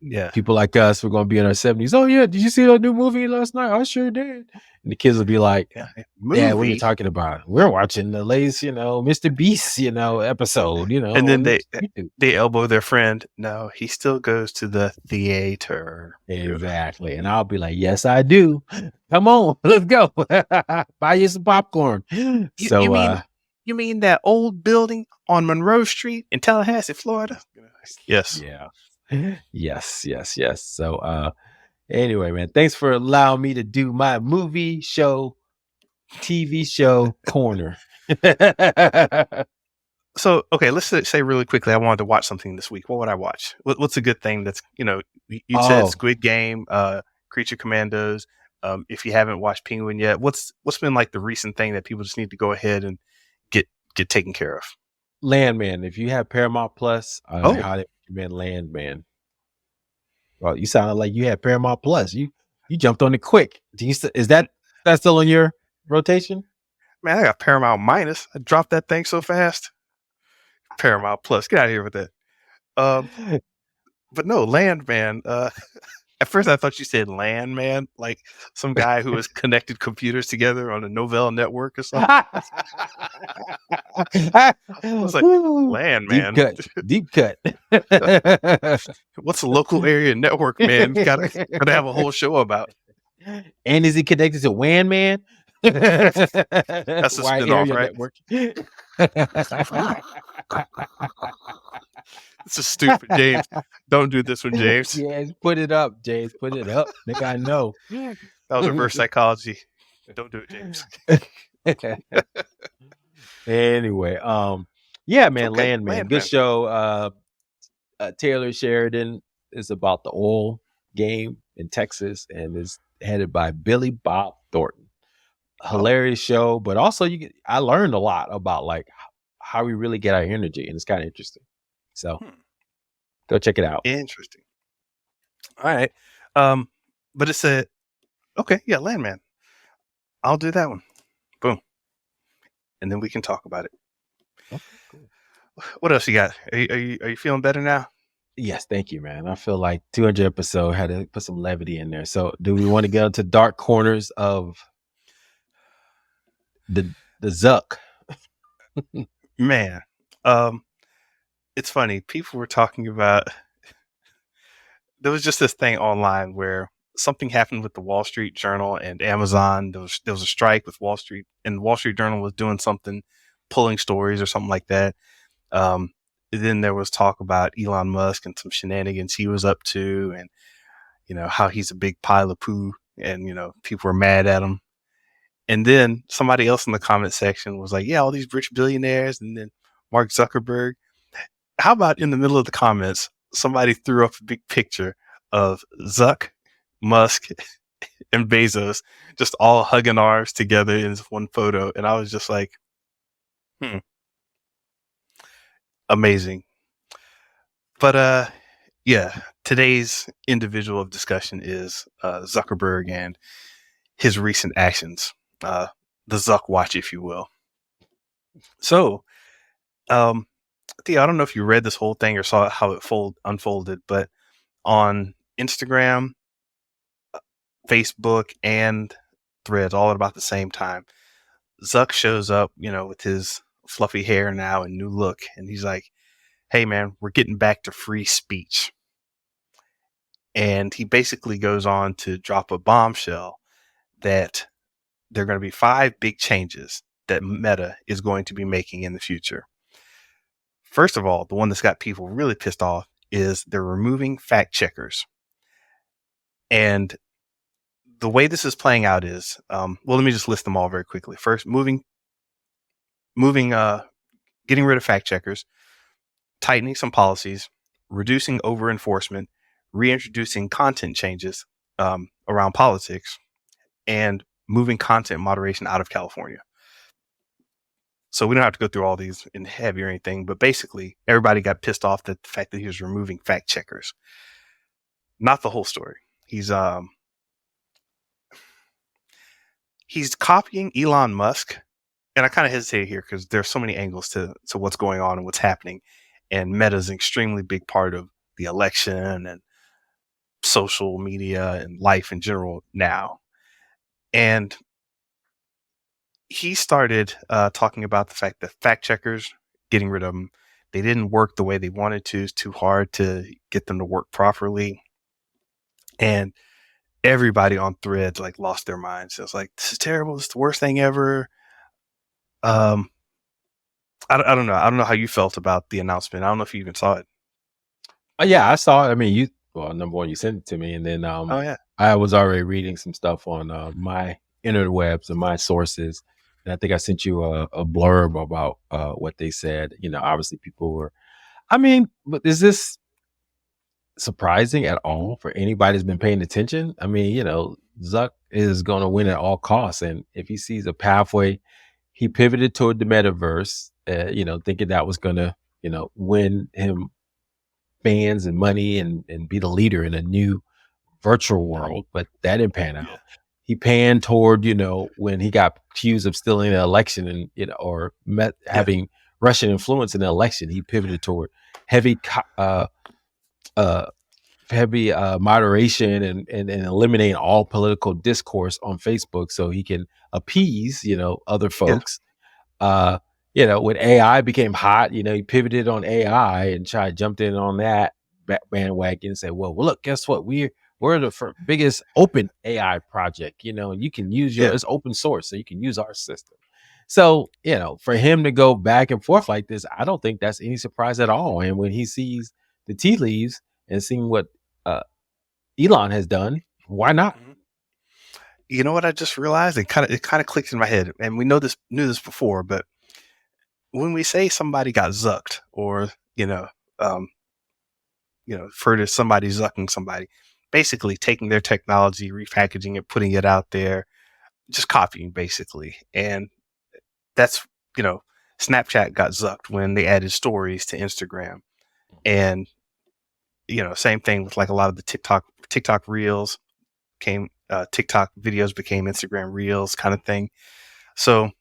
Yeah. People like us, we're going to be in our 70s. Oh yeah, did you see that new movie last night? I sure did. And the kids will be like, yeah, what are you talking about? We're watching the latest, Mr. Beast, episode, And then they elbow their friend. No, he still goes to the theater. Exactly. And I'll be like, yes, I do. Come on, let's go. Buy you some popcorn. You mean that old building on Monroe Street in Tallahassee, Florida? Yes. Yeah. Yes, yes, yes. So anyway, man, thanks for allowing me to do my movie show, TV show corner. So, okay, let's say really quickly, I wanted to watch something this week. What would I watch? What's a good thing that's, you said Oh, Squid Game, Creature Commandos. If you haven't watched Penguin yet, what's been like the recent thing that people just need to go ahead and get get taken care of? Landman. If you have Paramount Plus, I Oh, highly recommend Landman. Well, you sounded like you had Paramount Plus. You jumped on it quick. Is that still on your rotation? man, I got Paramount Minus. I dropped that thing so fast. Paramount Plus, get out of here with that. Um, but no, Landman. At first, I thought you said Landman, like some guy who has connected computers together on a Novell network or something. I was like, Deep Landman. cut. Deep cut. What's a local area network, man? Gotta have a whole show about. And is he connected to WAN Man? That's a Wide spinoff, area right? network. This is stupid, James. Don't do this one, James. Yes, put it up, James. Put it up. Nigga, I know. That was reverse psychology. Don't do it, James. Anyway, yeah, man, Okay, Landman. Good Landman. show. Taylor Sheridan is about the oil game in Texas and is headed by Billy Bob Thornton. Oh, Hilarious show, but also I learned a lot about like how we really get our energy, and it's kind of interesting. So go check it out. interesting. All right. But it's okay, yeah, Landman. I'll do that one. Boom. And then we can talk about it. Okay, cool. What else you got? Are you feeling better now? Yes, thank you, man. I feel like 200 episode had to put some levity in there. So, do we want to get into dark corners of the Zuck? Man, it's funny. People were talking about there was just this thing online where something happened with the Wall Street Journal and Amazon. There was a strike with Wall Street, and the Wall Street Journal was doing something, pulling stories or something like that. Um, then there was talk about Elon Musk and some shenanigans he was up to, and how he's a big pile of poo, and people were mad at him. And then somebody else in the comment section was like, "Yeah, all these rich billionaires," and then Mark Zuckerberg. How about in the middle of the comments, somebody threw up a big picture of Zuck, Musk, and Bezos just all hugging arms together in this one photo, and I was just like, amazing. But yeah, today's individual of discussion is Zuckerberg and his recent actions, the Zuck watch, if you will. So, Theo, I don't know if you read this whole thing or saw how it unfolded, but on Instagram, Facebook, and Threads, all at about the same time, Zuck shows up, with his fluffy hair now and new look, and he's like, "Hey, man, we're getting back to free speech." And he basically goes on to drop a bombshell that there are going to be 5 big changes that Meta is going to be making in the future. First of all, the one that's got people really pissed off is they're removing fact checkers. And the way this is playing out is, well, let me just list them all very quickly. First, getting rid of fact checkers, tightening some policies, reducing over enforcement, reintroducing content changes around politics, and moving content moderation out of California. So we don't have to go through all these in heavy or anything, but basically everybody got pissed off at the fact that he was removing fact checkers. Not the whole story. He's copying Elon Musk, and I kind of hesitate here because there's so many angles to what's going on and what's happening, and Meta is an extremely big part of the election and social media and life in general now. And he started talking about the fact that fact checkers, getting rid of them, they didn't work the way they wanted to. It's too hard to get them to work properly. And everybody on Threads like lost their minds. It was like, this is terrible. This is the worst thing ever. Um, I don't know. I don't know how you felt about the announcement. I don't know if you even saw it. Yeah, I saw it. I mean, number one, you sent it to me, and then Oh yeah, I was already reading some stuff on my interwebs and my sources, and I think I sent you a blurb about what they said. Obviously, people were. I mean, but is this surprising at all for anybody that's been paying attention? I mean, Zuck is going to win at all costs, and if he sees a pathway, he pivoted toward the metaverse, thinking that was going to, win him fans and money and be the leader in a new virtual world, but that didn't pan yeah, out. He panned toward, when he got accused of stealing the election and, or yeah, having Russian influence in the election, he pivoted toward heavy uh, moderation and eliminating all political discourse on Facebook so he can appease, other yeah, folks. Uh, when AI became hot, he pivoted on AI and jumped in on that bandwagon and said, well, look, guess what? We're the biggest open AI project, and you can use yeah. it's open source, so you can use our system. So, for him to go back and forth like this, I don't think that's any surprise at all. And when he sees the tea leaves and seeing what uh, Elon has done, why not? Mhm. You know what I just realized? It kind of clicked in my head, and we knew this before, but when we say somebody got zucked, or um, refer to somebody zucking somebody, basically taking their technology, repackaging it, putting it out there, just copying basically, and that's you know, Snapchat got zucked when they added stories to Instagram, and same thing with like a lot of the TikTok reels came. TikTok videos became Instagram reels, kind of thing. So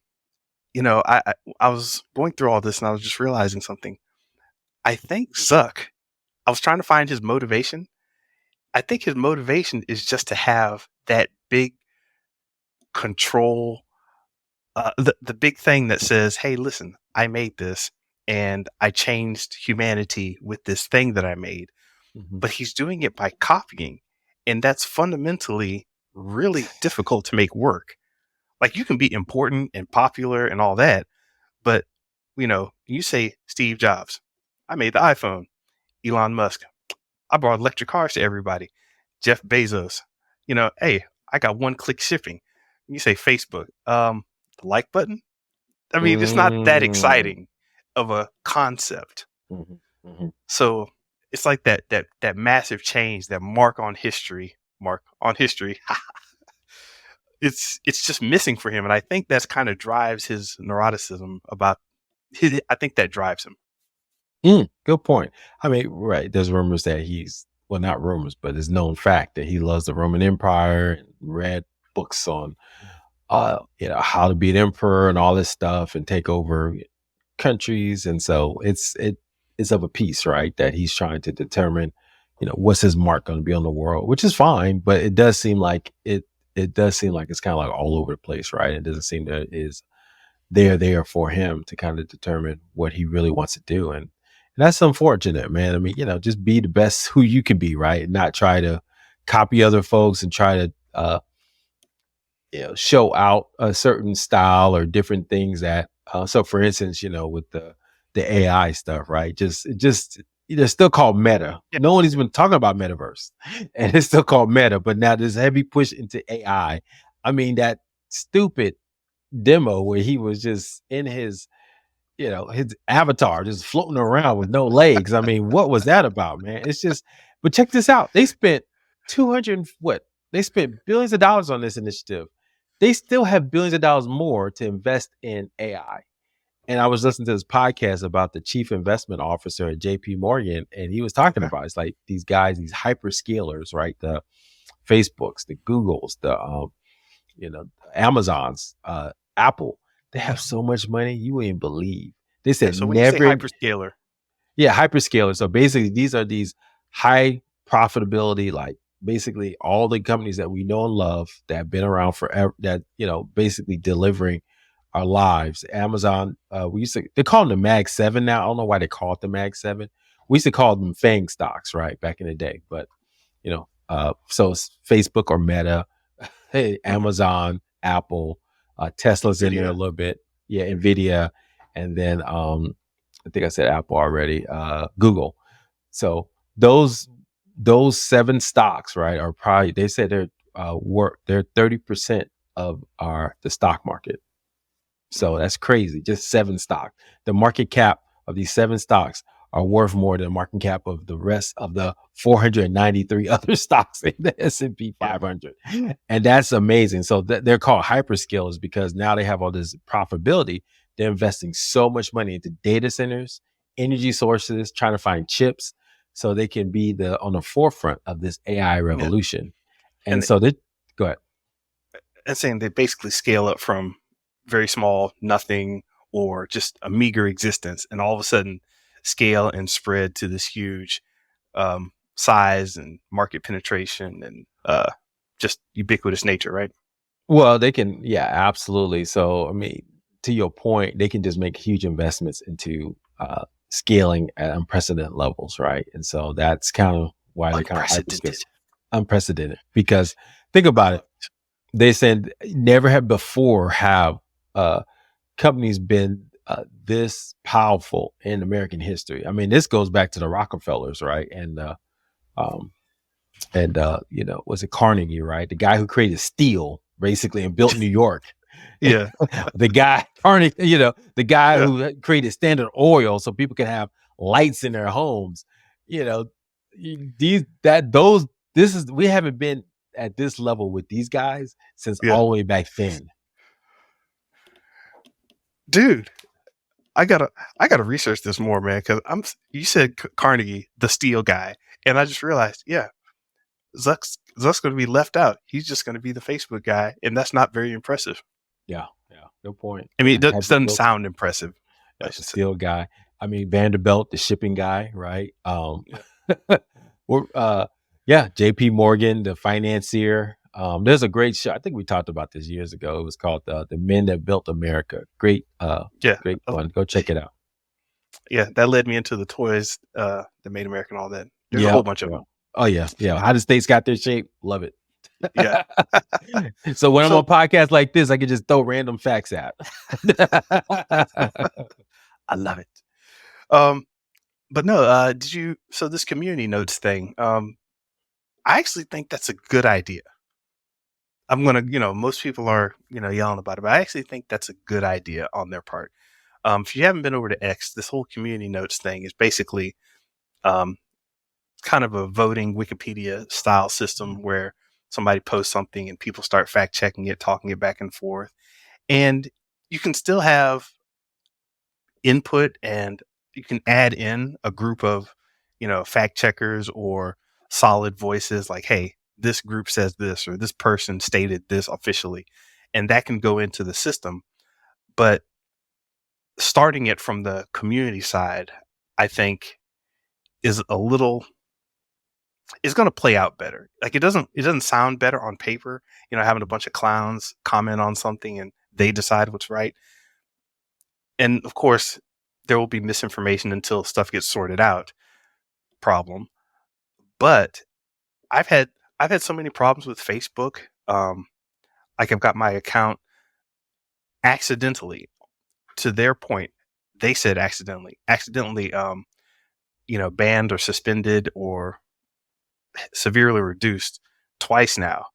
I was going through all this and I was just realizing something. I think Zuck. I was trying to find his motivation. I think his motivation is just to have that big control, the big thing that says, "Hey, listen, I made this, and I changed humanity with this thing that I made." Mhm. But he's doing it by copying, and that's fundamentally really difficult to make work. Like you can be important and popular and all that, but you say Steve Jobs, I made the iPhone. Elon Musk, I brought electric cars to everybody. Jeff Bezos, hey, I got one click shipping. You say Facebook, the like button. I mean, it's not that Mm. exciting of a concept. Mhm. Mhm. So it's like that massive change, that mark on history. It's just missing for him, and I think that's kind of drives his neuroticism about. I think that drives him. Good point. I mean, right. There's rumors that well, not rumors, but it's known fact that he loves the Roman Empire and read books on, how to be an emperor and all this stuff and take over countries. And so it's of a piece, right? That he's trying to determine, what's his mark going to be on the world, which is fine, but it does seem like it does seem like it's kind of like all over the place, right? It doesn't seem that it is there for him to kind of determine what he really wants to do. And that's unfortunate, man. I mean, just be the best who you can be, right? Not try to copy other folks and try to show out a certain style or different things that so for instance, with the AI stuff, right? Just it's still called meta. Yeah, No one has been talking about metaverse and it's still called meta, but now there's heavy push into AI. I mean, that stupid demo where he was just in his avatar just floating around with no legs. I mean, what was that about, man? It's just, but check this out. They spent 200, what? They spent billions of dollars on this initiative. They still have billions of dollars more to invest in AI. And I was listening to this podcast about the chief investment officer at JP Morgan, and he was talking okay. about it's like these guys, these hyperscalers, right? The Facebooks, the Googles, the Amazons, Apple, they have so much money you wouldn't believe. They Yeah. said So when you say never, hyperscaler, yeah, hyperscalers. So basically, these are these high profitability, like basically all the companies that we know and love that have been around forever, that basically delivering our lives. Amazon, they call them the Mag 7 now. I don't know why they call it the Mag 7. We used to call them FANG stocks, right, back in the day. But so it's Facebook or Meta, hey, mhm, Amazon, Apple, Tesla's in there a Nvidia, little bit. Yeah, Nvidia, and then I think I said Apple already. Google. So those those 7 stocks, right, are probably, they said they're 30% of the stock market. So that's crazy. Just 7 stocks. The market cap of these 7 stocks are worth more than the market cap of the rest of the 493 other stocks in the S&P Yeah. 500. And that's amazing. So they're called hyperscalers because now they have all this profitability. They're investing so much money into data centers, energy sources, trying to find chips so they can be on the forefront of this AI Yeah. revolution. And And so they go ahead. and saying they basically scale up from very small, nothing, or just a meager existence, and all of a sudden scale and spread to this huge size and market penetration and just ubiquitous nature, right? Well, they can, yeah, absolutely. So, I mean, to your point, they can just make huge investments into scaling at unprecedented levels, right? And so that's kind of why they're kind of Unprecedented. hyperscale, unprecedented. Because think about it, they said never have before have companies been this powerful in American history. I mean, this goes back to the Rockefellers, right? Um, was it Carnegie, right? The guy who created steel basically and built New York. Yeah. The guy Carnegie, the guy Yeah. who created Standard Oil so people can have lights in their homes. You know, we haven't been at this level with these guys since Yeah. all the way back then. Dude, I gotta research this more, man, because you said Carnegie, the steel guy, and I just realized, yeah, Zuck's going to be left out. He's just going to be the Facebook guy, and that's not very impressive. Yeah, no point. I mean, it Heavy doesn't built, sound impressive. I the should say. steel guy. I mean, Vanderbilt, the shipping guy, right? JP Morgan, the financier. There's a great show. I think we talked about this years ago. It was called The Men That Built America. Great, Yeah, great one. Go check it out. yeah, that led me into the toys that made America and all that. There's a Yeah. whole bunch of them. Oh yeah. How the states got their shape. Love it. Yeah. So when I'm on podcasts like this, I can just throw random facts out. I love it. But no, so this community notes thing, I actually think that's a good idea. I'm gonna, most people are, yelling about it, but I actually think that's a good idea on their part. If you haven't been over to X, this whole community notes thing is basically um, kind of a voting Wikipedia style system where somebody posts something and people start fact checking it, talking it back and forth. And you can still have input and you can add in a group of, fact checkers or solid voices like, hey, this group says this or this person stated this officially. And that can go into the system. But starting it from the community side, I think is going to play out better. Like it doesn't sound better on paper, having a bunch of clowns comment on something and they decide what's right. And of course, there will be misinformation until stuff gets sorted out. Problem. But I've had so many problems with Facebook. Like I've got my account accidentally, to their point, they said accidentally, banned or suspended or severely reduced twice now.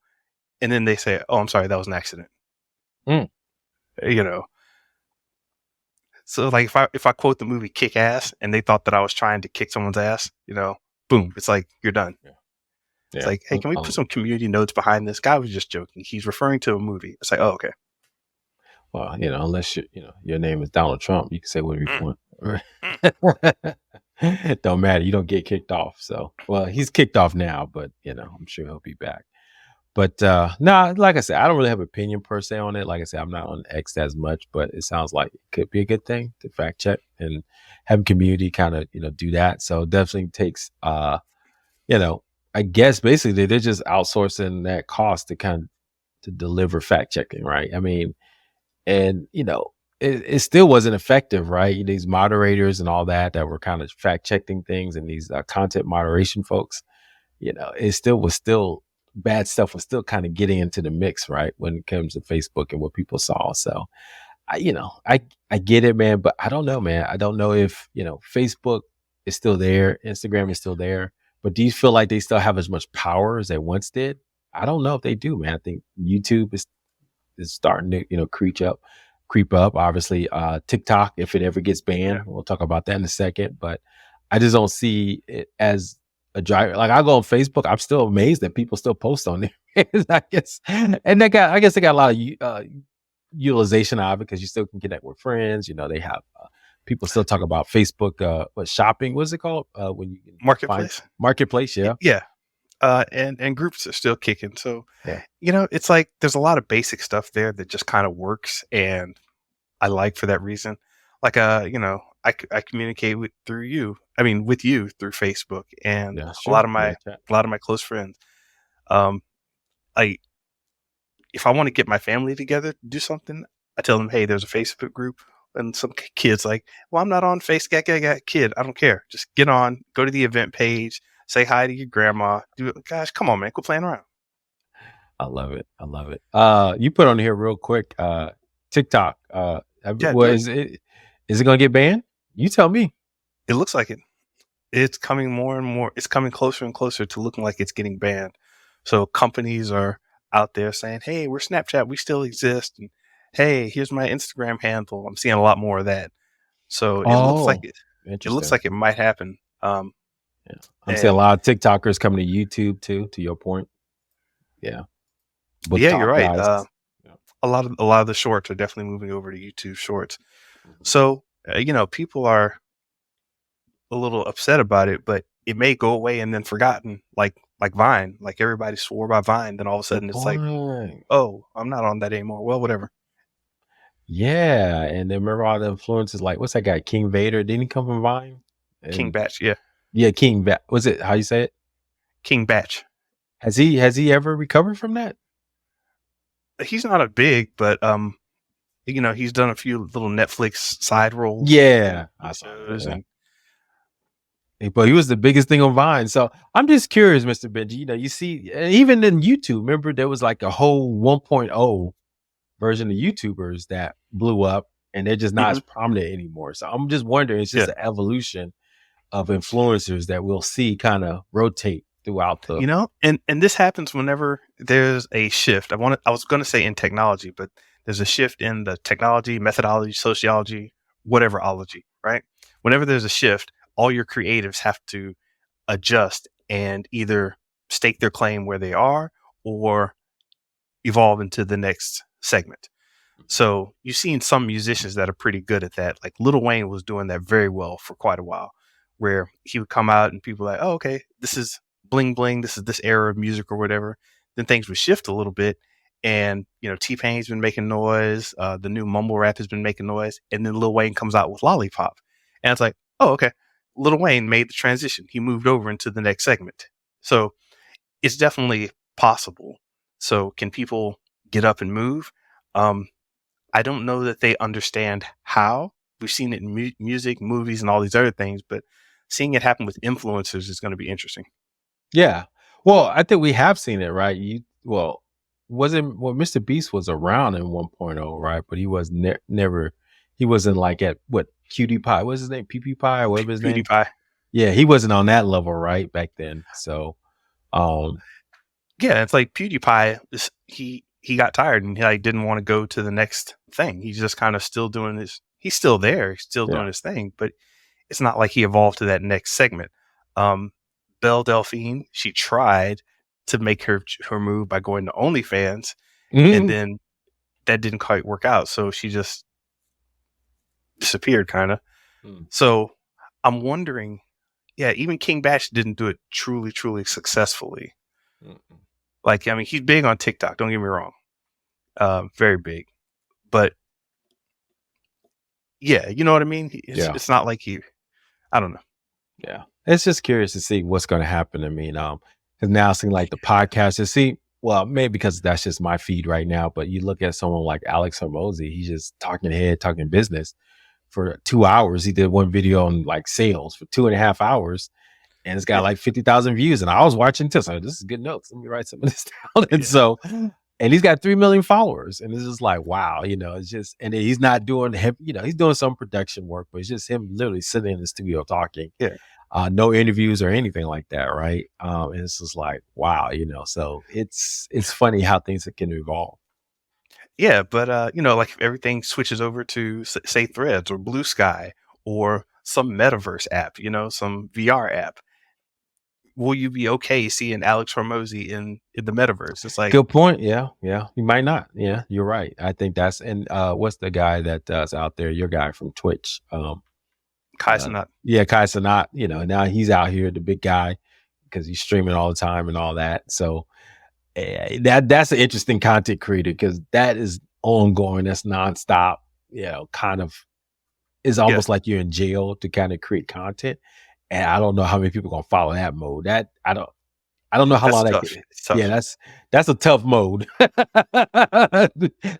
And then they say, "Oh, I'm sorry, that was an accident." Mm. So like if I quote the movie Kick Ass and they thought that I was trying to kick someone's ass, boom, it's like you're done. Yeah. It's like, hey, can we put some community notes behind this? Guy was just joking. He's referring to a movie. It's like, oh, okay. Well, unless your name is Donald Trump, you can say whatever you want. Don't matter. You don't get kicked off. So, well, he's kicked off now, but I'm sure he'll be back. But no, like I said, I don't really have an opinion per se on it. Like I said, I'm not on X as much, but it sounds like it could be a good thing to fact check and have community kind of do that. So it definitely takes I guess basically they're just outsourcing that cost to deliver fact checking, right? I mean, and it still wasn't effective, right? These moderators and all that were kind of fact checking things, and these content moderation folks, it still bad stuff was still kind of getting into the mix, right? When it comes to Facebook and what people saw. So I get it, man, but I don't know, man. I don't know if Facebook is still there, Instagram is still there, But do you feel like they still have as much power as they once did? I don't know if they do, man. I think YouTube is starting to, creep up. Obviously, TikTok, if it ever gets Yeah. banned, we'll talk about that in a second. But I just don't see it as a driver. Like I go on Facebook, I'm still amazed that people still post on there. I guess, and I guess they got a lot of utilization of it because you still can connect with friends. They have people still talk about Facebook, what shopping? What's it called? When you can find Marketplace. marketplace, yeah, Yeah. And groups are still kicking. So, yeah. it's like there's a lot of basic stuff there that just kind of works, and I like for that reason. Like, I communicate through you. I mean, with you through Facebook, and Yeah, that's a lot true. of Yeah, my chat. a lot of my close friends. Um, I if I want to get my family together to do something, I tell them, hey, there's a Facebook group. And some kids like, well, I'm not on Facebook. Kid, I don't care. Just get on, go to the event page, say hi to your grandma. Do it. Gosh, come on, man, quit playing around. I love it. I love it. You put on here real quick. TikTok. Yeah, do it. Is it gonna get banned? You tell me. It looks like it. It's coming more and more. It's coming closer and closer to looking like it's getting banned. So companies are out there saying, hey, we're Snapchat. We still exist. And hey, here's my Instagram handle. I'm seeing a lot more of that. So it looks like Oh, it. It looks interesting. like it might happen. Yeah. I'm seeing a And lot of TikTokers coming to YouTube too. To your point, yeah. Book yeah, you're talk right. guys. Yeah. A lot of the shorts are definitely moving over to YouTube Shorts. Mhm. So people are a little upset about it, but it may go away and then forgotten, like Vine. Like everybody swore by Vine, then all of a Good sudden it's like, point. oh, I'm not on that anymore. Well, whatever. Yeah, and then remember all the influences like what's that guy King Vader? Didn't he come from Vine? King And Batch, yeah, yeah, Was it how you say it? King Batch. Has he ever recovered from that? He's not a big, but he's done a few little Netflix side roles and Yeah, I saw that. shows, Yeah. and But he was the biggest thing on Vine. So I'm just curious, Mr. Benji. You see, and even in YouTube, remember there was like a whole 1.0 version of YouTubers that blew up and they're just not mhm, as prominent anymore. So I'm just wondering, it's just yeah, an evolution of influencers that we'll see kind of rotate throughout the. and this happens whenever there's a shift. I was going to say in technology, but there's a shift in the technology, methodology, sociology, whatever ology, right? Whenever there's a shift, all your creatives have to adjust and either stake their claim where they are or evolve into the next segment. So you've seen some musicians that are pretty good at that. Like Lil Wayne was doing that very well for quite a while, where he would come out and people were like, oh, okay, this is bling bling. This is this era of music or whatever. Then things would shift a little bit. And, T-Pain's been making noise. The new mumble rap has been making noise. And then Lil Wayne comes out with Lollipop. And it's like, oh, okay. Lil Wayne made the transition. He moved over into the next segment. So it's definitely possible. So can people get up and move? Um, I don't know that they understand how. We've seen it in music, movies, and all these other things, but seeing it happen with influencers is going to be interesting. Yeah. Well, I think we have seen it, right? Wasn't Mr. Beast was around in 1.0, right? But he was never, he wasn't like at what Cutie Pie, what's his name? PP Pie, or whatever his name. PewDiePie. Yeah, he wasn't on that level, right? Back then. So, um, Yeah, it's like PewDiePie. He got tired and he like didn't want to go to the next thing. He's just kind of still doing his. He's still there. He's still yeah. doing his thing, but it's not like he evolved to that next segment. Belle Delphine, she tried to make her move by going to OnlyFans, and Mhm. then that didn't quite work out. So she just disappeared, kind of. Mm. So I'm wondering, yeah, even King Bash didn't do it truly, truly successfully. Mm-mm. Like, I mean, he's big on TikTok. Don't get me wrong, very big, but yeah, you know what I mean. Yeah. It's not like he. I don't know. Yeah. It's just curious to see what's going to happen. I mean, because now it seems like the podcast is well, maybe because that's just my feed right now, but you look at someone like Alex Hormozy, he's just talking business for 2 hours. He did one video on like sales for 2.5 hours and it's got Yeah, like 50,000 views. And I was watching too. So this is good notes. Let me write some of this down. And yeah. so, and he's got 3 million followers. And it's just like, wow, it's just, and he's not doing, he's doing some production work, but it's just him literally sitting in the studio talking. Yeah. no interviews or anything like that, right? And it's just like, wow, so it's funny how things can evolve. Yeah, but like if everything switches over to say Threads or Blue Sky or some metaverse app, some VR app, will you be okay seeing Alex Hormozy in the metaverse? It's like Good point. Yeah, yeah. You might not. Yeah, you're right. I think that's and what's the guy that's out there? Your guy from Twitch. Kai Cenat. Yeah, Kai Cenat. Now he's out here, the big guy, because he's streaming all the time and all that. So that's an interesting content creator because that is ongoing. That's nonstop. Kind of is Yeah, almost like you're in jail to kind of create content. And I don't know how many people are gonna follow that mode. That I don't know how that's long that tough. can. It's Yeah, tough. that's a tough mode.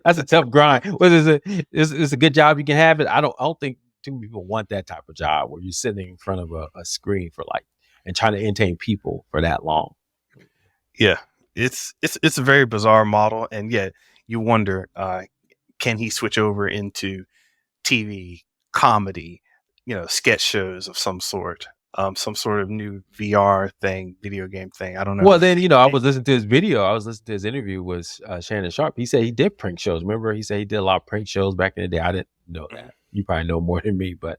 That's a tough grind. What is it? It's a good job you can have it. I don't think too many people want that type of job where you're sitting in front of a screen for like and trying to entertain people for that long. Yeah, it's a very bizarre model, and yet you wonder, can he switch over into TV comedy, sketch shows of some sort, some sort of new VR thing, video game thing. I don't know. Well, then I was listening to his video. I was listening to his interview with Shannon Sharp. He said he did prank shows. Remember, he said he did a lot of prank shows back in the day. I didn't know Mhm. that. You probably know more than me, but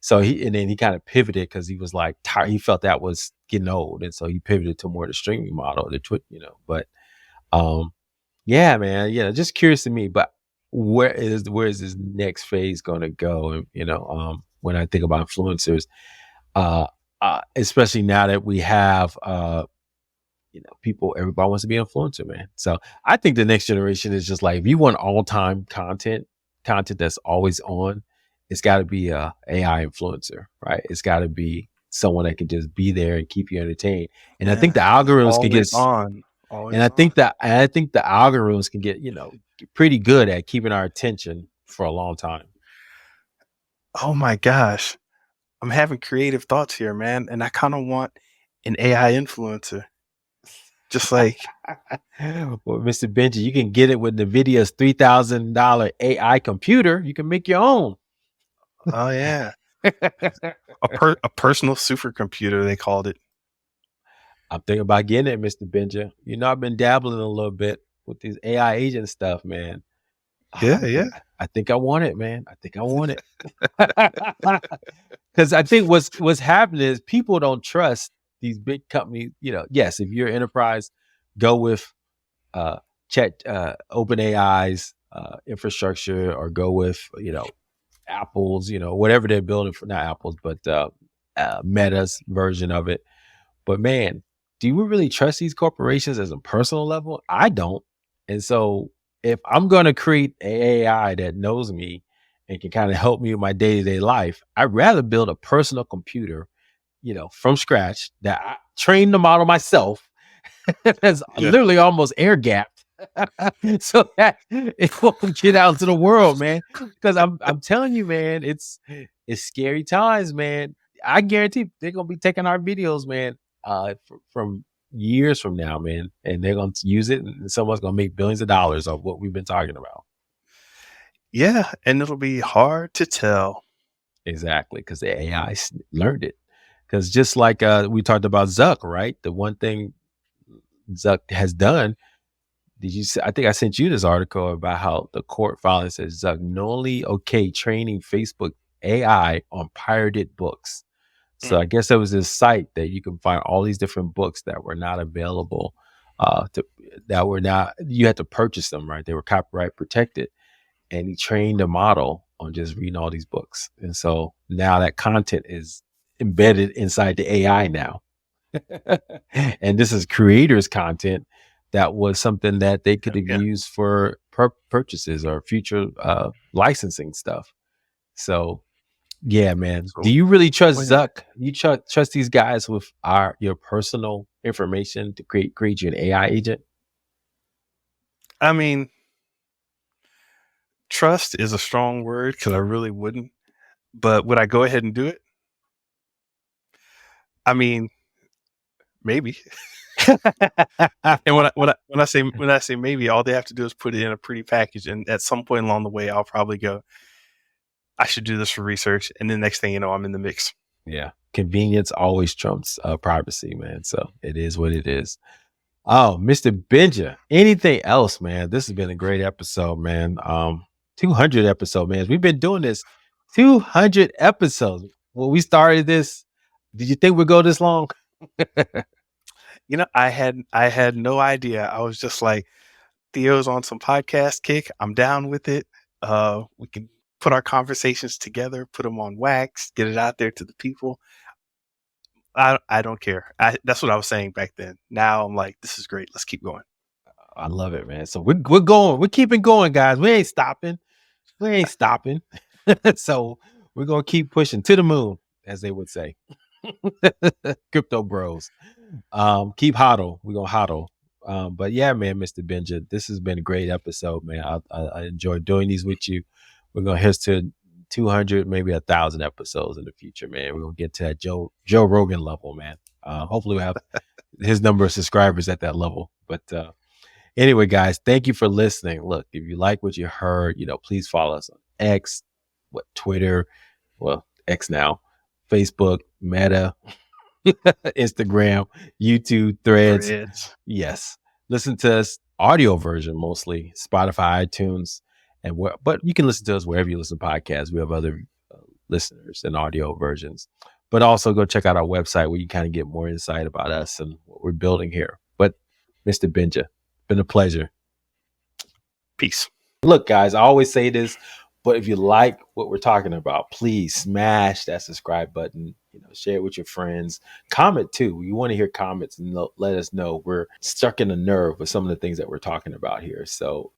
so then he kind of pivoted because he was like tired. He felt that was getting old, and so he pivoted to more the streaming model, the Twitch. But um, yeah, man, just curious to me. But where is this next phase going to go? And when I think about influencers, uh, especially now that we have everybody wants to be an influencer, man. So I think the next generation is just like, if you want all time content that's always on, it's got to be a AI influencer, right? It's got to be someone that can just be there and keep you entertained. And I think Yeah, the algorithms can get, always on, and always I on. think that, and I think the algorithms can get, pretty good at keeping our attention for a long time. Oh my gosh, I'm having creative thoughts here, man, and I kind of want an AI influencer, just like Well, Mr. Benji, you can get it with NVIDIA's $3,000 AI computer. You can make your own. oh yeah, a personal supercomputer they called it. I'm thinking about getting it, Mr. Benja. I've been dabbling a little bit with these AI agent stuff, man. Yeah, yeah, I think I want it, man. I think I want it. Because I think what's happening is people don't trust these big companies. Yes, if you're enterprise, go with chat open AI's infrastructure, or go with Apple's, whatever they're building for, not Apple's, but Meta's version of it. But man, do we really trust these corporations as a personal level? I don't. And so if I'm going to create an AI that knows me and can kind of help me with my day-to-day life, I'd rather build a personal computer, from scratch, that I train the model myself. That's yeah. literally almost air gapped. So that it won't get out into the world, man. Because I'm telling you, man, it's scary times, man. I guarantee they're gonna be taking our videos, man, from years from now, man, and they're gonna use it, and someone's gonna make billions of dollars of what we've been talking about. Yeah, and it'll be hard to tell. Exactly, because the AI learned it. Because just like we talked about Zuck, right? The one thing Zuck has done. Did you see? I think I sent you this article about how the court filing says Zuck knowingly training Facebook AI on pirated books. So Mm, I guess there was this site that you can find all these different books that were not available, that were not, you had to purchase them, right? They were copyright protected. And he trained a model on just reading all these books. And so now that content is embedded inside the AI now. And this is creators content that was something that they could have yeah. used for purchases or future licensing stuff. So yeah, man. Do So you really trust when Zuck? You trust these guys with your personal information to create you an AI agent? I mean, trust is a strong word because I really wouldn't. But would I go ahead and do it? I mean, maybe. And when I say maybe, all they have to do is put it in a pretty package, and at some point along the way, I'll probably go, I should do this for research, and then next thing you know, I'm in the mix. Yeah. convenience always trumps privacy, man. So it is what it is. Oh, Mr. Benja, anything else, man? This has been a great episode, man. 200 episode, man. We've been doing this 200 episodes. When we started this, did you think we'd go this long? I had no idea. I was just like, Theo's on some podcast kick. I'm down with it. We can put our conversations together, put them on wax, get it out there to the people. I don't care. That's what I was saying back then. Now I'm like, this is great. Let's keep going. I love it, man. So we're going. We're keeping going, guys. We ain't stopping. We ain't stopping. So we're gonna keep pushing to the moon, as they would say. Crypto bros. Keep hodl. We're gonna hodl. But yeah, man, Mr. Benja, this has been a great episode, man. I enjoyed doing these with you. We're gonna hit to 200, maybe 1,000 episodes in the future, man. We're gonna get to that Joe Rogan level, man. Hopefully we have his number of subscribers at that level. But anyway, guys, thank you for listening. Look, if you like what you heard, please follow us on X, Twitter, X now, Facebook, Meta, Instagram, YouTube, Threads. Yes. Listen to us audio version mostly, Spotify, iTunes, but you can listen to us wherever you listen to podcasts. We have other listeners and audio versions. But also go check out our website where you kind of get more insight about us and what we're building here. But Mr. Benja, been a pleasure. Peace. Look, guys, I always say this, but if you like what we're talking about, please smash that subscribe button. Share it with your friends. Comment too. We want to hear comments and let us know we're stuck in a nerve with some of the things that we're talking about here. So